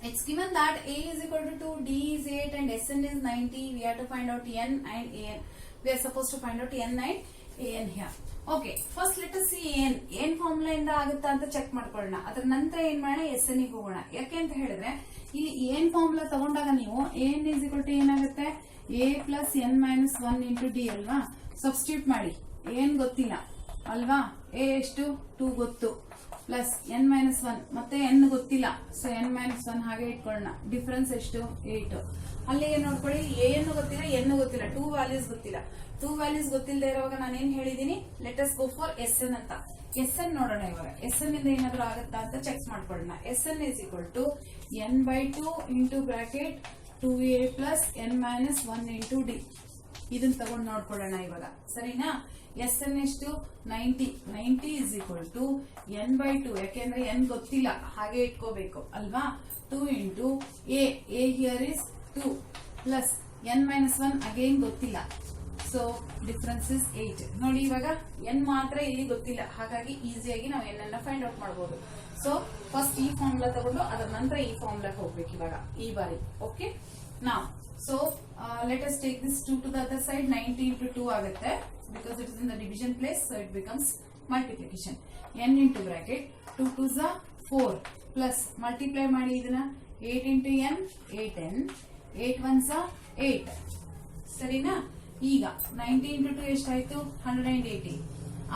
It's given that A is equal to 2, D is 8 and Sn is 90. We have to find out n and an. We are supposed to find out n and an here. Okay, first let us see an formula ಇಂದ ಆಗುತ್ತಾ ಅಂತ check ಮಾಡ್ಕೊಳ್ಳೋಣ. ಅದರ ನಂತರ ಏನ್ ಮಾಡೋಣ Sn ಗೆ ಹೋಗೋಣ. ಯಾಕೆ ಅಂತ ಹೇಳಿದ್ರೆ ಇಲ್ಲಿ ಏನ್ ಫಾರ್ಮುಲಾ ತಗೊಂಡಾಗ ನೀವು an is equal to ಏನಾಗುತ್ತೆ a plus n minus 1 into d ಅಲ್ವಾ. ಸಬ್ಸ್ಟಿಟ್ಯೂಟ್ ಮಾಡಿ ಏನ್ ಗೊತ್ತಿಲ್ಲ ಅಲ್ವಾ. a ಎಷ್ಟು 2 ಗೊತ್ತು ಪ್ಲಸ್ n minus 1 ಮತ್ತೆ n ಗೊತ್ತಿಲ್ಲ. ಸೊ n minus 1 ಹಾಗೆ ಇಟ್ಕೊಳ್ಳೋಣ. ಡಿಫರೆನ್ಸ್ ಎಷ್ಟು 8. ಅಲ್ಲಿಗೆ ನೋಡ್ಕೊಳ್ಳಿ a ಏನು ಗೊತ್ತಿಲ್ಲ n ಗೊತ್ತಿಲ್ಲ 2 ವ್ಯಾಲ್ಯೂಸ್ ಗೊತ್ತಿಲ್ಲ. 2 ವ್ಯಾಲ್ಯೂಸ್ ಗೊತ್ತಿಲ್ಲದೆ ಇರುವಾಗ ನಾನು ಏನ್ ಹೇಳಿದೀನಿ let us go for Sn ಅಂತ. Sn ನೋಡೋಣ ಇವಾಗ. Sn ಇಂದ ಏನಾದ್ರು ಆಗುತ್ತಾ ಅಂತ ಚೆಕ್ ಮಾಡ್ಕೊಳ್ಳೋಣ. Sn is equal to n/2 into bracket 2a plus n minus 1 into d. ಇದನ್ನ ತಗೊಂಡು ನೋಡ್ಕೊಳ್ಳೋಣ ಇವಾಗ ಸರಿನಾ. Sn ಎಷ್ಟು 90 is equal to n/2 ಯಾಕೆಂದ್ರೆ n ಗೊತ್ತಿಲ್ಲ ಹಾಗೆ ಇಟ್ಕೋಬೇಕು ಅಲ್ವಾ. 2 into a here is 2 plus n minus 1 again ಗೊತ್ತಿಲ್ಲ. So difference is 8. ನೋಡಿ ಇವಾಗ n ಮಾತ್ರ ಇಲ್ಲಿ ಗೊತ್ತಿಲ್ಲ ಹಾಗಾಗಿ ಈಸಿಯಾಗಿ ನಾವು n ಅನ್ನ ಫೈಂಡ್ ಔಟ್ ಮಾಡಬಹುದು. ಸೊ ಫಸ್ಟ್ ಈ ಫಾರ್ಮುಲಾ ತಗೊಂಡು ಅದರ ನಂತರ ಈ ಫಾರ್ಮುಲಾಕ್ಕೆ ಹೋಗ್ಬೇಕು ಇವಾಗ ಈ ಬಾರಿ. ಓಕೆ ನಾವು so let us take this 2 to the other side. 90 into 2 ಆಗುತ್ತೆ because it is in the division place, so it becomes multiplication. n into bracket 2 2s 4 plus multiply ಮಾಡಿ ಇದನ್ನ 8 into n 8n 8 1s 8 ಸರಿನಾ. ಈಗ 90 into 2 ಎಷ್ಟಾಯ್ತು 180.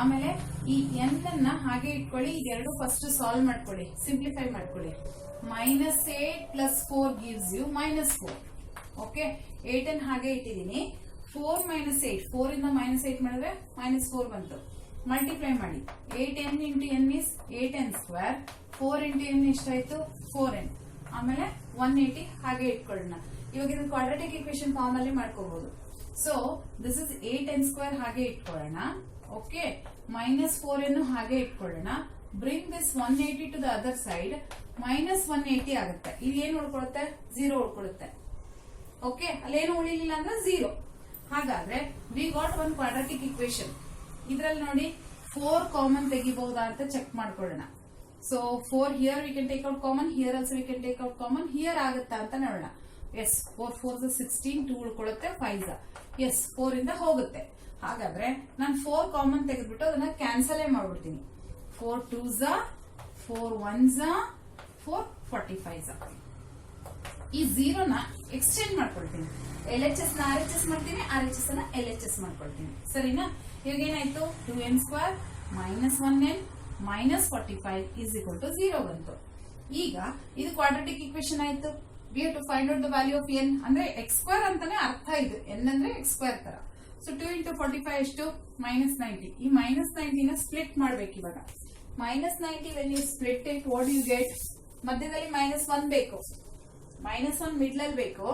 ಆಮೇಲೆ ಈ n ಅನ್ನ ಹಾಗೆ ಇಟ್ಕೊಳ್ಳಿ. ಇದೆರಡು ಫಸ್ಟ್ ಸಾಲ್ವ್ ಮಾಡ್ಕೊಳ್ಳಿ, ಸಿಂಪ್ಲಿಫೈ ಮಾಡ್ಕೊಳ್ಳಿ. -8 plus 4 gives you -4. ಓಕೆ 8 ಅನ್ನು ಹಾಗೆ ಇಟ್ಟಿದ್ದೀನಿ. 4 minus 8 4 ಇಂದ -8 ಮಾಡಿದ್ರೆ -4 ಬಂತು. ಮಲ್ಟಿಪ್ಲೈ ಮಾಡಿ 8n into n is 8n square. 4 into n ಎಷ್ಟಾಯ್ತು 4n. ಆಮೇಲೆ 180 ಹಾಗೆ ಇಟ್ಕೊಳ್ಳೋಣ. ಇವಾಗ ಇದನ್ನ ಕ್ವಾಡ್ರಾಟಿಕ್ ಇಕ್ವೇಶನ್ ಫಾರ್ಮ್ ಅಲ್ಲಿ ಮಾಡ್ಕೋಬಹುದು. So this is 8n square ಹಾಗೆ ಇಟ್ಕೊಳ್ಳೋಣ. ಓಕೆ -4n ಹಾಗೆ ಇಟ್ಕೊಳ್ಳೋಣ. Bring this 180 to the other side. -180 ಆಗುತ್ತೆ. ಇಲ್ಲಿ ಏನು ಉಳ್ಕೊಳ್ಳುತ್ತೆ? 0 ಉಳ್ಕೊಳ್ಳುತ್ತೆ. ಓಕೆ, ಅಲ್ಲೇನು ಉಳಿಲಿಲ್ಲ ಅಂದ್ರೆ 0. ಹಾಗಾದ್ರೆ we got one quadratic equation. ಇದ್ರಲ್ಲಿ ನೋಡಿ 4 ಕಾಮನ್ ತೆಗಿಬಹುದಾ ಅಂತ ಚೆಕ್ ಮಾಡ್ಕೊಳ್ಳೋಣ. So 4 here we can take out common, here also we can take out common. Here ಆಗುತ್ತಾ ಅಂತ ನೋಡೋಣ. ಎಸ್, 4 4 16, 2 ಉಳ್ಕೊಳ್ಳುತ್ತೆ, 5 ಎಸ್ 4 ಇಂದ ಹೋಗುತ್ತೆ. ಹಾಗಾದ್ರೆ ನಾನು 4 ಕಾಮನ್ ತೆಗೆದ್ಬಿಟ್ಟು ಅದನ್ನ ಕ್ಯಾನ್ಸಲ್ ಮಾಡ್ಬಿಡ್ತೀನಿ. 4 2s, 4 1s, 4 45s. ಈ 0 ನ ಎಕ್ಸ್ಚೇಂಜ್ ಮಾಡ್ಕೊಳ್ತೀನಿ. LHS ನ RHS ಮಾಡ್ತೀನಿ, RHS ನ LHS ಮಾಡ್ಕೊಳ್ತೀನಿ. ಸರಿನಾ? ಇವಾಗ ಏನಾಯ್ತು? 2n² -1n -45 is equal to 0 ಬಂತು. ಈಗ ಇದು ಕ್ವಾಡ್ರಾಟಿಕ್ ಇಕ್ವೇಶನ್ ಆಯ್ತು. We have to find out the value of n. ಅಂದ್ರೆ x² ಅಂತಾನೆ ಅರ್ಥ ಇದು. n ಅಂದ್ರೆ x² ತರ. ಸೊ 2 × 45 ಎಷ್ಟು? -90. ಈ -90 ನ ಸ್ಪ್ಲಿಟ್ ಮಾಡ್ಬೇಕು ಇವಾಗ. -90 when you split it, what do you get? ಮಧ್ಯದಲ್ಲಿ -1 ಬೇಕು, -1 ಮಿಡ್ಲ್ ಅಲ್ಲಿ ಬೇಕು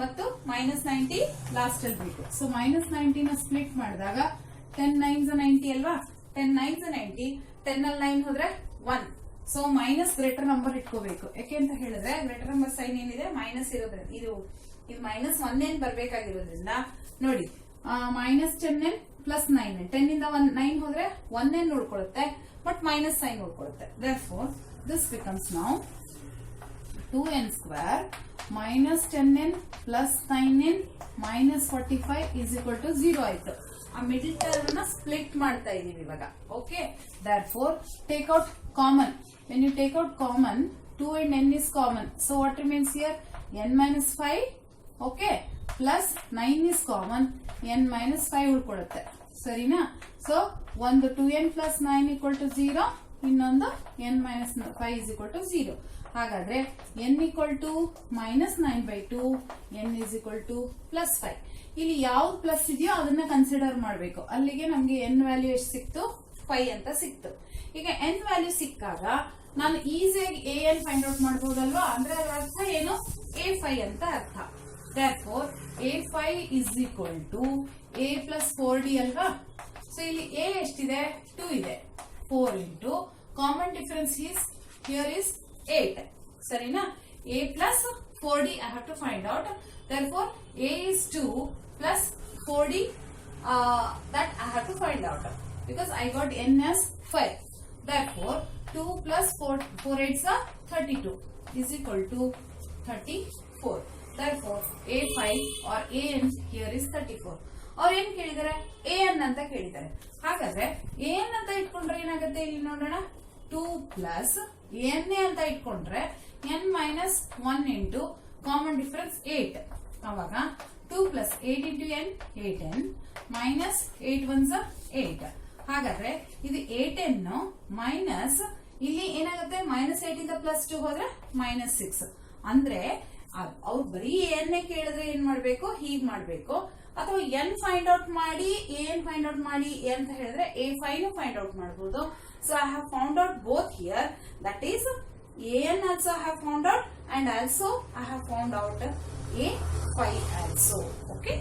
ಮತ್ತು -90 ಲಾಸ್ಟ್ ಅಲ್ಲಿ ಬೇಕು. ಸೊ -90 ನ ಸ್ಪ್ಲಿಟ್ ಮಾಡಿದಾಗ 10 9s 90 ಅಲ್ವಾ? 10 9s 90. 10 ಅಲ್ಲಿ 9 ಹೋದ್ರೆ 1. ಸೊ ಮೈನಸ್ ಗ್ರೇಟರ್ ನಂಬರ್ ಇಟ್ಕೋಬೇಕು. ಯಾಕೆ ಅಂತ ಹೇಳಿದ್ರೆ ಗ್ರೇಟರ್ ನಂಬರ್ ಸೈನ್ ಏನಿದೆ? ಮೈನಸ್ ಇರೋದ್ರಿಂದ ಇದು -1n ಬರ್ಬೇಕಾಗಿರೋದ್ರಿಂದ ನೋಡಿ -10n ಪ್ಲಸ್ 9n. 10 ಇಂದ 9 ಹೋದ್ರೆ 1n ಉಳ್ಕೊಳ್ಳುತ್ತೆ, ಬಟ್ ಮೈನಸ್ ಸೈನ್ ಉಳ್ಕೊಳ್ಳುತ್ತೆ. therefore this becomes now 2n² -10n plus 9n -45 is equal to 0 ಆಯ್ತು. ಆ ಮಿಡಲ್ ಟರ್ಮ್ ನ ಸ್ಪ್ಲಿಟ್ ಮಾಡ್ತಾ ಇದೀವಿ ಇವಾಗ. Okay, therefore take out common. when you take out common, 2 and n is common. so what remains here? n - 5. okay, plus 9 is common. n - 5 ಉಳ್ಕೊಳ್ಳುತ್ತೆ. ಸರಿನಾ? So ಒಂದು 2n plus 9 equal to 0, ಇನ್ನೊಂದು n - 5 is equal to 0. ಹಾಗಾದ್ರೆ n equal to -9/2, n is equal to +5. ಇಲ್ಲಿ ಯಾವ್ದು plus ಇದೆಯೋ ಅದನ್ನ consider ಮಾಡಬೇಕು. ಅಲ್ಲಿಗೆ ನಮ್ಗೆ n ವ್ಯಾಲ್ಯೂ ಎಷ್ಟು ಸಿಕ್ತು? 5 ಅಂತ ಸಿಕ್ತು. ಈಗ n ವ್ಯಾಲ್ಯೂ ಸಿಕ್ಕಾಗ ನಾನು ಈಸಿಯಾಗಿ an ಫೈಂಡ್ ಔಟ್ ಮಾಡಬಹುದಲ್ವಾ? ಅಂದ್ರೆ ಅದರ ಅರ್ಥ ಏನು? a5 ಅಂತ ಅರ್ಥ. therefore a5 is equal to a plus 4d ಅಲ್ವಾ? ಸೊ ಇಲ್ಲಿ a ಎಷ್ಟಿದೆ? 2 ಇದೆ. 4 into common difference here is 8. ಸರಿನಾ? a plus 4d I have to find out. therefore a is 2 plus 4d that I have to find out because I got n as 5. therefore 2 plus 4 8s are 32 is equal to 34. therefore a5 or an here is 34. ಅವ್ರು ಏನ್ ಕೇಳಿದಾರೆ? an ಅಂತ ಕೇಳಿದ್ದಾರೆ. ಹಾಗಾದ್ರೆ an ಅಂತ ಇಟ್ಕೊಂಡ್ರೆ ಏನಾಗುತ್ತೆ? ಇಲ್ಲಿ ನೋಡೋಣ. 2 ಪ್ಲಸ್ an ಅಂತ ಇಟ್ಕೊಂಡ್ರೆ n - 1 ಇಂಟು ಕಾಮನ್ ಡಿಫರೆನ್ಸ್ 8. ಅವಾಗ 2 plus 8 into n 8n minus 8 1s 8. ಹಾಗಾದ್ರೆ ಇದು 8n ಮೈನಸ್ ಇಲ್ಲಿ ಏನಾಗುತ್ತೆ? -8 ಇಂದ +2 ಹೋದ್ರೆ -6. ಅಂದ್ರೆ ಅವ್ರು ಬರೀ ಏನೇ ಕೇಳಿದ್ರೆ ಏನ್ ಮಾಡ್ಬೇಕು? ಹೀಗ್ ಮಾಡ್ಬೇಕು. ಅಥವಾ n ಫೈಂಡ್ ಔಟ್ ಮಾಡಿ an ಫೈಂಡ್ ಔಟ್ ಮಾಡಿ ಅಂತ ಹೇಳಿದ್ರೆ a5 ಫೈಂಡ್ ಔಟ್ ಮಾಡಬಹುದು. So I have found out both here. That is an also I have found out and also I have found out a5 also. okay,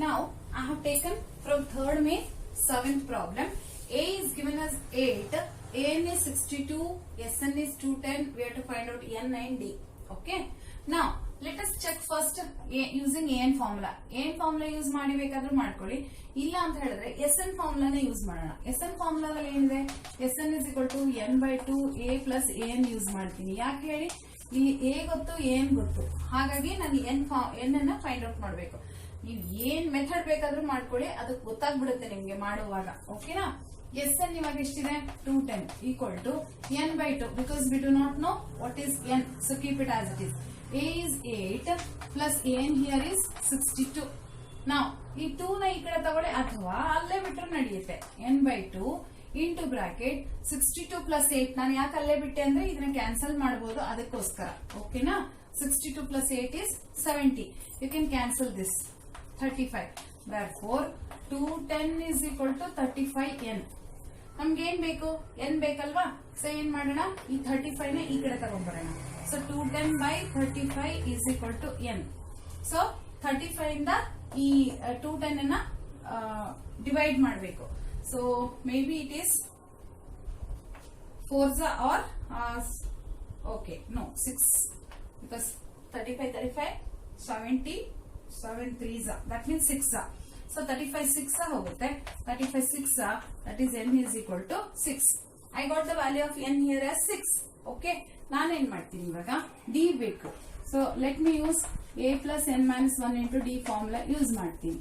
now I have taken from 3rd May 7th problem. a is given as 8, an is 62, sn is 210. we have to find out n and d. okay, now let us check first using an formula. an formula use ಮಾಡಿ ಬೇಕಾದ್ರೂ ಮಾಡ್ಕೊಳ್ಳಿ. ಇಲ್ಲ ಅಂತ ಹೇಳಿದ್ರೆ sn ಫಾರ್ಮುಲಾನ use ಮಾಡೋಣ. sn ಫಾರ್ಮುಲಾದಲ್ಲಿ ಏನಿದೆ? sn is equal to n/2 a plus an use ಮಾಡ್ತೀನಿ. ಯಾಕೆ ಹೇಳಿ? ಇಲ್ಲಿ a ಗೊತ್ತು, an ಗೊತ್ತು. ಹಾಗಾಗಿ ನಾನು n ಅನ್ನ ಫೈಂಡ್ ಔಟ್ ಮಾಡಬೇಕು. ನೀವು ಏನ್ ಮೆಥಡ್ ಬೇಕಾದ್ರೂ ಮಾಡ್ಕೊಳ್ಳಿ, ಅದಕ್ಕೆ ಗೊತ್ತಾಗ್ಬಿಡುತ್ತೆ ನಿಮ್ಗೆ ಮಾಡುವಾಗ. ಓಕೆನಾ? sn ಇವಾಗ ಎಷ್ಟಿದೆ? 210 equal to n/2 because we do not know what is n, so keep it as it is. a is 8 plus an here is 62. now ಈ 2 ನ ಈ ಕಡೆ ತಗೊಳ್ಳಿ ಅಥವಾ ಅಲ್ಲೇ ಬಿಟ್ಟರು ನಡೆಯುತ್ತೆ. n/2 into bracket 62 plus 8. ನಾನು ಯಾಕೆ ಅಲ್ಲೇ ಬಿಟ್ಟೆ ಅಂದ್ರೆ ಇದನ್ನ ಕ್ಯಾನ್ಸಲ್ ಮಾಡಬಹುದು, ಅದಕ್ಕೋಸ್ಕರ. ಓಕೆನಾ? 62 plus 8 is 70. you can cancel this. 35. therefore 210 is equal to 35n. ನಮ್ಗೆ ಏನ್ ಬೇಕು? n ಬೇಕಲ್ವಾ? ಸೊ ಏನ್ ಮಾಡೋಣ? ಈ 35 ನ ಈ ಕಡೆ ತಗೊಂಡ್ಬರೋಣ. So 210 by 35 is equal to n. So 35 ಇಂದ ಈ 210 ಅನ್ನ ಡಿವೈಡ್ ಮಾಡಬೇಕು. So maybe it is 4 or okay, no, 6, because 35 70 7 3s, that means 6. So 35 6 ಹೋಗುತ್ತೆ. 35 6, that is n is equal to 6. I got the value of n here as 6. Okay, ನಾನು ಏನ್ ಮಾಡ್ತೀನಿ ಇವಾಗ d ಬೇಕು. So let me use a plus n minus 1 into d formula use ಮಾಡ್ತೀನಿ.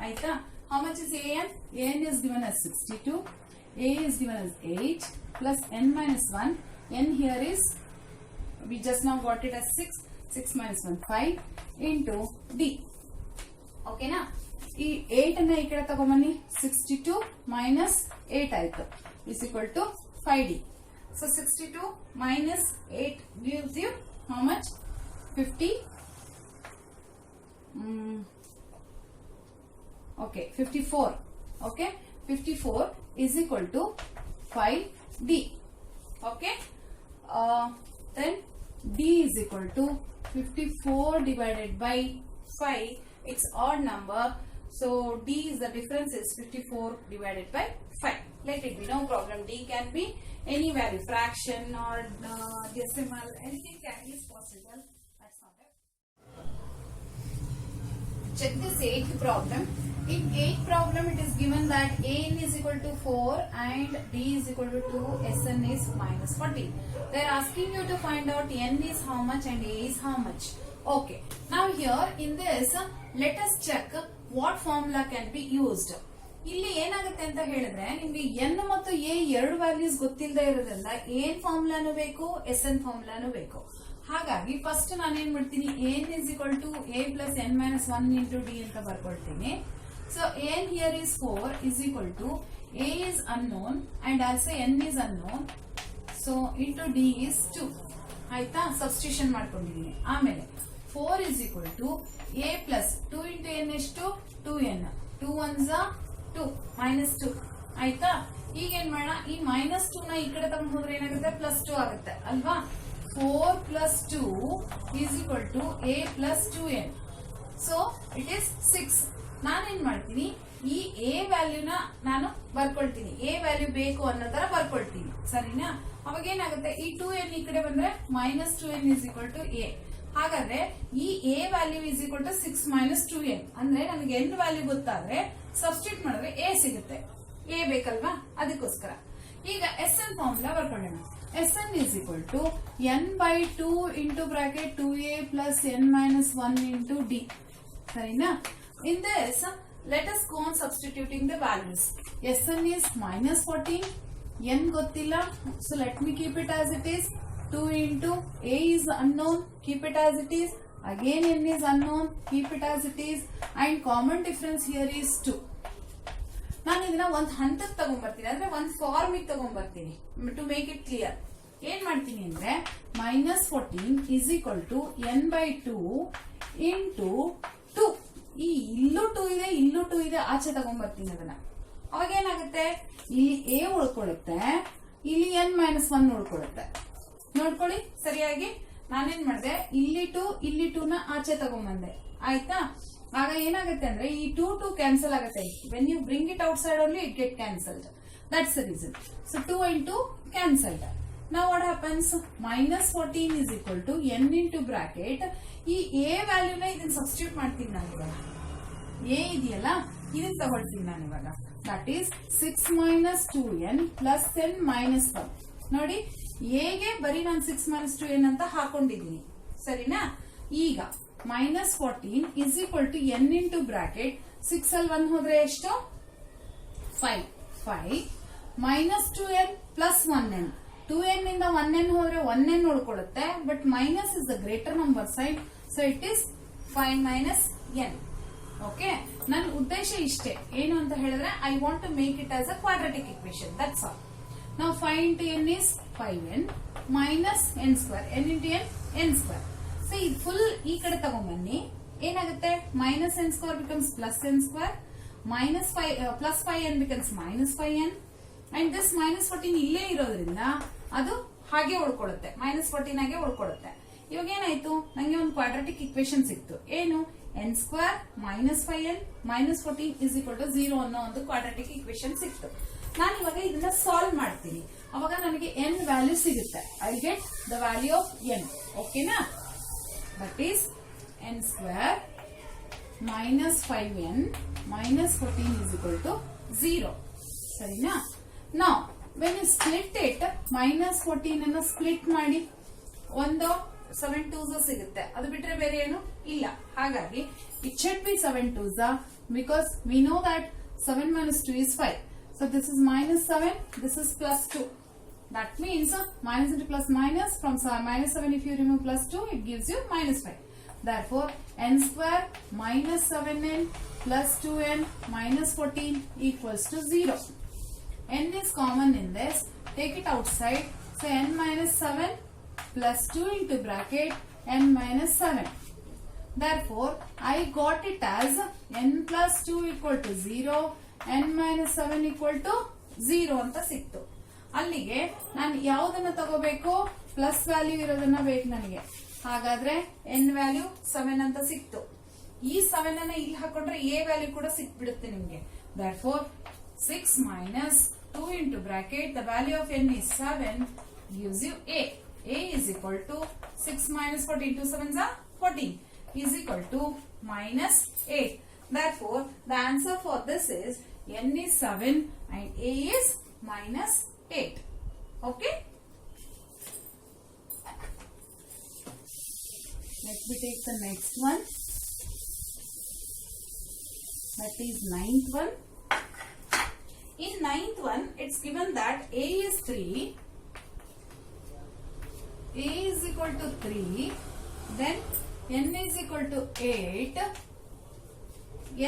ಆಯ್ತಾ? How much is an? An is given as 62, a is given as 8 plus n minus 1. N here is, we just now got it as 6. 6 minus 1 5 into d. Okay na? ಈ 8 ಅನ್ನ ಈ ಕಡೆ ತಗೊಂಬನ್ನಿ. 62 minus 8 ಆಯ್ತು is equal to 5d. So 62 minus 8 gives you how much? 50. Okay, 54. Okay, 54 is equal to 5d. Okay, then d is equal to 54 divided by 5. It's odd number, so d is the difference is 54 divided by 5. Let it be, no problem. D can be any value, fraction or decimal, anything is possible. That's not it. Check this 8th problem. In 8th problem, it is given that an is equal to 4 and d is equal to 2, Sn is minus 40. They are asking you to find out n is how much and a is how much. Okay. Now here in this, let us check what formula can be used. ಇಲ್ಲಿ ಏನಾಗುತ್ತೆ ಅಂತ ಹೇಳಿದ್ರೆ ನಿಮ್ಗೆ n ಮತ್ತು a ಎರಡು values ಗೊತ್ತಿಲ್ಲದೆ ಇರೋದ್ರಿಂದ ಏನ್ ಫಾರ್ಮುಲಾನು ಬೇಕು, Sn ಫಾರ್ಮುಲಾನು ಬೇಕು. ಹಾಗಾಗಿ ಫಸ್ಟ್ ನಾನು ಏನ್ ಮಾಡ್ತೀನಿ, n is equal to a plus n minus 1 into d ಅಂತ ಬರ್ಕೊಳ್ತೀನಿ. So n here is 4 is equal to a is unknown and also n is unknown. So into d is 2. ಆಯ್ತಾ? Substitution ಮಾಡ್ಕೊಂಡಿದ್ದೀನಿ. ಆಮೇಲೆ 4 is equal to a plus 2 into n ಎಷ್ಟು 2n. 2 ones are 2 minus 2. ಆಯ್ತಾ? ಈಗ ಏನ್ ಮಾಡೋಣ, ಈ minus 2 ನ ಈ ಕಡೆ ತಗೊಂಡು ಹೋದ್ರೆ ಏನಾಗುತ್ತೆ, ಪ್ಲಸ್ 2 ಆಗುತ್ತೆ ಅಲ್ವಾ? 4 plus 2 is equal to a plus 2n. So it is 6. ನಾನೇನ್ ಮಾಡ್ತೀನಿ, ಈ a ವ್ಯಾಲ್ಯೂನ ನಾನು ಬರ್ಕೊಳ್ತೀನಿ. a ವ್ಯಾಲ್ಯೂ ಬೇಕು ಅನ್ನೋ ತರ ಬರ್ಕೊಳ್ತೀನಿ. ಸರಿನಾ? ಅವಾಗ ಏನಾಗುತ್ತೆ, ಈ 2n ಈ ಕಡೆ ಬಂದ್ರೆ minus 2n is equal to a. ಹಾಗಾದ್ರೆ ಈ a value is equal to 6 minus 2n. ಅಂದ್ರೆ ನನಗೆ n ವ್ಯಾಲ್ಯೂ ಗೊತ್ತಾದ್ರೆ ಸಬ್ಸ್ಟಿಟ್ಯೂಟ್ ಮಾಡಿದ್ರೆ a ಸಿಗುತ್ತೆ. a ಬೇಕಲ್ವಾ? ಅದಕ್ಕೋಸ್ಕರ ಈಗ Sn ಫಾರ್ಮುಲಾ ಬರ್ಕೊಳ್ಳೋಣ. Sn is equal to n by 2 into bracket 2a plus n minus 1 into d. ಸರಿನಾ? In this, let us go on substituting the values. Sn is minus 14, n ಗೊತ್ತಿಲ್ಲ, so let me keep it as it is. 2 into a is unknown, keep it as it is. Again n is unknown, keep it as it is. And common difference here is 2. ನಾನು ಇದನ್ನ ಒಂದು ಹಂತಕ್ಕೆ ತಗೊಂಡ್ಬರ್ತೀನಿ, ಅಂದ್ರೆ ಒಂದು ಫಾರ್ಮಿಗೆ ತಗೊಂಡ್ಬರ್ತೀನಿ to make it clear. ಏನ್ ಮಾಡ್ತೀನಿ ಅಂದ್ರೆ minus 14 is equal to n by 2 into 2. ಈ ಇಲ್ಲೂ 2 ಇದೆ, ಇಲ್ಲೂ 2 ಇದೆ, ಆಚೆ ತಗೊಂಡ್ಬರ್ತೀನಿ ಅದನ್ನ. ಅವಾಗ ಏನಾಗುತ್ತೆ, ಇಲ್ಲಿ a ಉಳ್ಕೊಳ್ಳುತ್ತೆ, ಇಲ್ಲಿ n minus 1 ಉಳ್ಕೊಳ್ಳುತ್ತೆ. ನೋಡ್ಕೊಳ್ಳಿ ಸರಿಯಾಗಿ. ನಾನೇನ್ ಮಾಡಿದೆ, ಇಲ್ಲಿ 2 ಇಲ್ಲಿ 2 ನ ಆಚೆ ತಗೊಂಡ್ಬಂದೆ. ಆಯ್ತಾ? ಆಗ ಏನಾಗುತ್ತೆ ಅಂದ್ರೆ ಈ 2 ಕ್ಯಾನ್ಸಲ್ ಆಗುತ್ತೆ. When you bring it outside only it get cancelled. That's the reason. So 2 and 2 cancelled. Now what happens? Minus 14 is equal to n into bracket. ಈ a ವ್ಯಾಲ್ಯೂನ ಇದನ್ನ ಸಬ್ಸ್ಟಿಟ್ಯೂಟ್ ಮಾಡ್ತೀನಿ ನಾನು ಇವಾಗ. a ಇದೆಯಲ್ಲ, ಇದನ್ನ ತಗೊಳ್ತೀನಿ ನಾನು ಇವಾಗ. That is 6 minus 2n plus n minus 1. ನೋಡಿ, a ಗೆ ಬರೀ ನಾನು 6 minus 2n ಅಂತ ಹಾಕೊಂಡಿದ್ದೀನಿ. ಸರಿನಾ? ಈಗ minus 14 is equal to n into bracket 6 ಅಲ್ಲಿ 1 ಹೋದ್ರೆ ಎಷ್ಟು? 5 minus 2n plus 1n. 2n ಇಂದ 1n ಹೋದ್ರೆ 1n ಉಳ್ಕೊಳ್ಳುತ್ತೆ, but minus is the greater number side, so it is 5 minus n. Okay, ನನ್ನ ಉದ್ದೇಶ ಇಷ್ಟೇ. ಏನು ಅಂತ ಹೇಳಿದ್ರೆ I want to make it as a quadratic equation. That's all. ನಾವು 5 into n is 5n minus n square. n into n, n square. So ಇದು full ಈ ಕಡೆ ತಗೊಂಡ್ಬನ್ನಿ. ಏನಾಗುತ್ತೆ, minus n square becomes plus n square, minus 5 plus 5n becomes minus 5n, and this minus 14 ಇಲ್ಲೇ ಇರೋದ್ರಿಂದ ಅದು ಹಾಗೆ ಉಳ್ಕೊಳ್ಳುತ್ತೆ, minus 14 ಆಗೆ ಉಳ್ಕೊಳ್ಳುತ್ತೆ. ಇವಾಗ ಏನಾಯ್ತು, ನಂಗೆ ಒಂದು ಕ್ವಾಡ್ರಾಟಿಕ್ ಇಕ್ವೇಶನ್ ಸಿಕ್ತು. ಏನು? n square minus 5n minus 14 is equal to 0 ಅನ್ನೋ ಒಂದು ಕ್ವಾಡ್ರಾಟಿಕ್ ಇಕ್ವೇಶನ್ ಸಿಕ್ತು. ನಾನು ಇವಾಗ ಇದನ್ನ ಸಾಲ್ವ್ ಮಾಡ್ತೀನಿ. ಅವಾಗ ನನಗೆ n ವ್ಯಾಲ್ಯೂ ಸಿಗುತ್ತೆ. I get the value of n. ಓಕೆನಾ? That is n square minus 5n minus 14 is equal to 0. ಸರಿನಾ? ನಾವು when you split it, minus 14 ಅನ್ನು ಸ್ಪ್ಲಿಟ್ ಮಾಡಿ ಒಂದು 7 2s ಸಿಗುತ್ತೆ. ಅದು ಬಿಟ್ರೆ ಬೇರೆ ಏನು ಇಲ್ಲ. ಹಾಗಾಗಿ it should be 7 2s because we know that 7 minus 2 is 5. So this is minus 7, this is plus 2. That means minus into plus minus, from minus 7 if you remove plus 2, it gives you minus 5. Therefore, n square minus 7n plus 2n minus 14 equals to 0. n is common in this. Take it outside. So n minus 7 plus 2 into bracket n minus 7. Therefore, I got it as n plus 2 equal to 0, n minus 7 equal to 0 ಅಂತ ಸಿಕ್ತು. ಅಲ್ಲಿಗೆ ನಾನು ಯಾವುದನ್ನ ತಗೋಬೇಕು? Plus value ಇರೋದನ್ನ ಬೇಕು ನನಗೆ. ಹಾಗಾದ್ರೆ n ವ್ಯಾಲ್ಯೂ 7 ಅಂತ ಸಿಕ್ತು. ಈ 7 ಅನ್ನ ಇಲ್ಲಿ ಹಾಕೊಂಡ್ರೆ a ವ್ಯಾಲ್ಯೂ ಕೂಡ ಸಿಕ್ಬಿಡುತ್ತೆ ನಿಮ್ಗೆ. Therefore, 6 minus 2 into bracket, the value of n is 7, gives you a. A is equal to 6 minus 14, 2 7s are 14, is equal to minus 8. Therefore, the answer for this is n is 7 and a is minus 8. Okay? Let me take the next one. That is 9th one. In 9th one, it's given that a is 3. A is equal to 3, then n is equal to 8,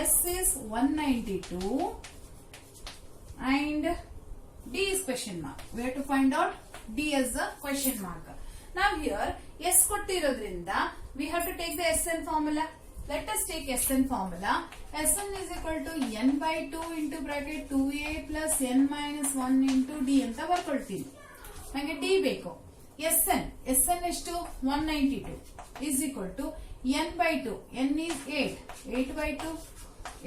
s is 192, and d is question mark. We have to find out d as a question mark. Now here s kottirodrinda we have to take the Sn formula. Let us take Sn formula. Sn is equal to n by 2 into bracket 2a plus n minus 1 into d ಅಂತ ಬರ್ಕೊಳ್ತೀನಿ. ನನಗೆ d ಬೇಕು. Sn ಎಷ್ಟು? 192 is equal to n by 2. n is 8 by 2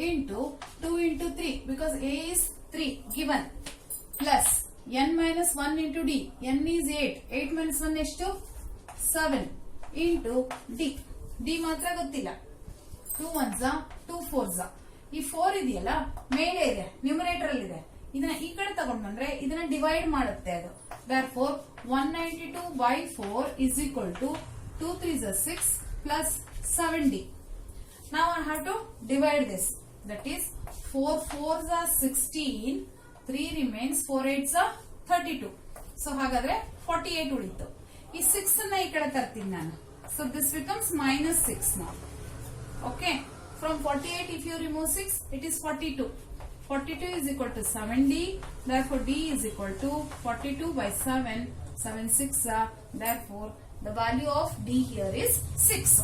into 2 into 3 because a is 3 given plus n minus 1 into d. n is 8 minus 1 ಎಷ್ಟು? 7 into d ಮಾತ್ರ ಗೊತ್ತಿಲ್ಲ. 2 1s 2 4s. ಈ 4 ಇದೆಯಲ್ಲ ಮೇಲೆ ಇದೆ, ನ್ಯೂಮರೇಟರ್ ಅಲ್ಲಿ ಇದೆ. ಇದನ್ನ ಈ ಕಡೆ ತಗೊಂಡ್ ಬಂದ್ರೆ ಇದನ್ನ ಡಿವೈಡ್ ಮಾಡುತ್ತೆ ಅದು. Therefore, 192 by 4 is equal to 2 3s are 6 plus 7d. Now I have to divide this. That is 4 4s are 16, 3 remains, 4 8s are 32. So ಹಾಗಾದ್ರೆ 48 ಉಳಿತು. ಈ 6 ಅನ್ನ ಈ ಕಡೆ ತರ್ತೀನಿ ನಾನು. So this becomes minus 6 now. Okay. From 48 if you remove 6, it is 42. 42 is equal to 7d. Therefore, d is equal to 42 by 7. 7 6. Therefore, the value of d here is 6.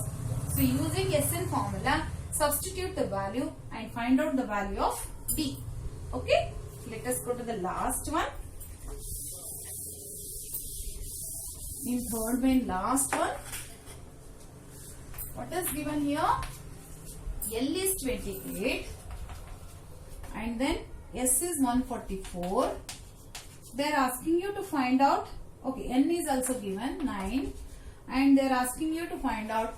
So, using Sn formula, substitute the value and find out the value of d. Okay. Let us go to the last one. In third main last one, what is given here? L is 28. And then S is 144. They are asking you to find out. Okay, N is also given 9, and they are asking you to find out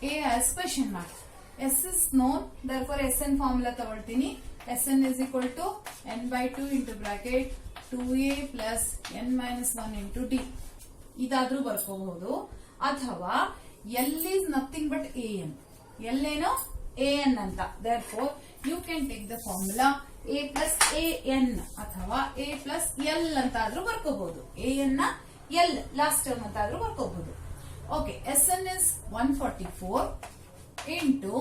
A as question mark. S is known, therefore Sn formula ತಗೊಳ್ತೀನಿ. Sn is equal to n by 2 into bracket 2a plus n minus 1 into d. ಇದಾದ್ರೂ ಬರ್ಕೋಬಹುದು. ಅಥವಾ L is nothing but an. L ಏನೋ an ಅಂತ. Therefore, you can take the formula a plus an ಅಥವಾ a plus l ಅಂತ ಆದ್ರೂ ಬರ್ಕೋಬಹುದು. an ನ l last term ಅಂತ ಆದ್ರೂ ಬರ್ಕೋಬಹುದು. Okay, Sn is 144 into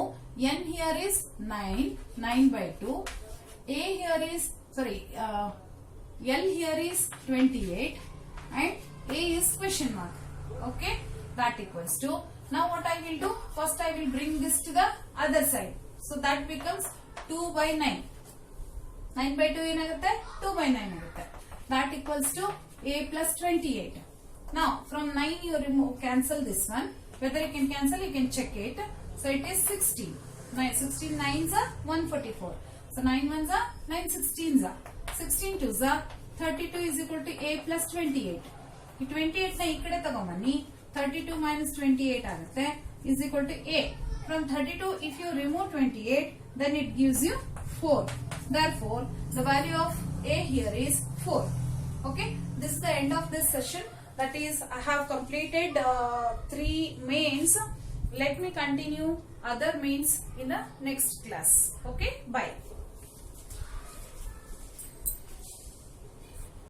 n here is 9 by 2. A here is L here is 28 and A is question mark. Okay, that equals to. Now what I will do? First I will bring this to the other side. So that becomes 2 by 9. 9 by 2 ಏನಾಗುತ್ತೆ? 2 by 9 ಆಗುತ್ತೆ. That equals to A plus 28. Now from 9 you remove, cancel this one. Whether you can cancel, you can check it. So it is 16. 16 9s are 144. So 9 1s are 9 16s are 16 2s are 32 is equal to a plus 28. ಈ 28 ನ ಈ ಕಡೆ ತಗೊಂಬನ್ನಿ 32 minus 28 ಆಗುತ್ತೆ is equal to a. From 32 if you remove 28 then it gives you 4. Therefore the value of a here is 4. Okay, this is the end of this session. That is, I have completed 3 mains. Let me continue other mains in the next class. Okay, bye.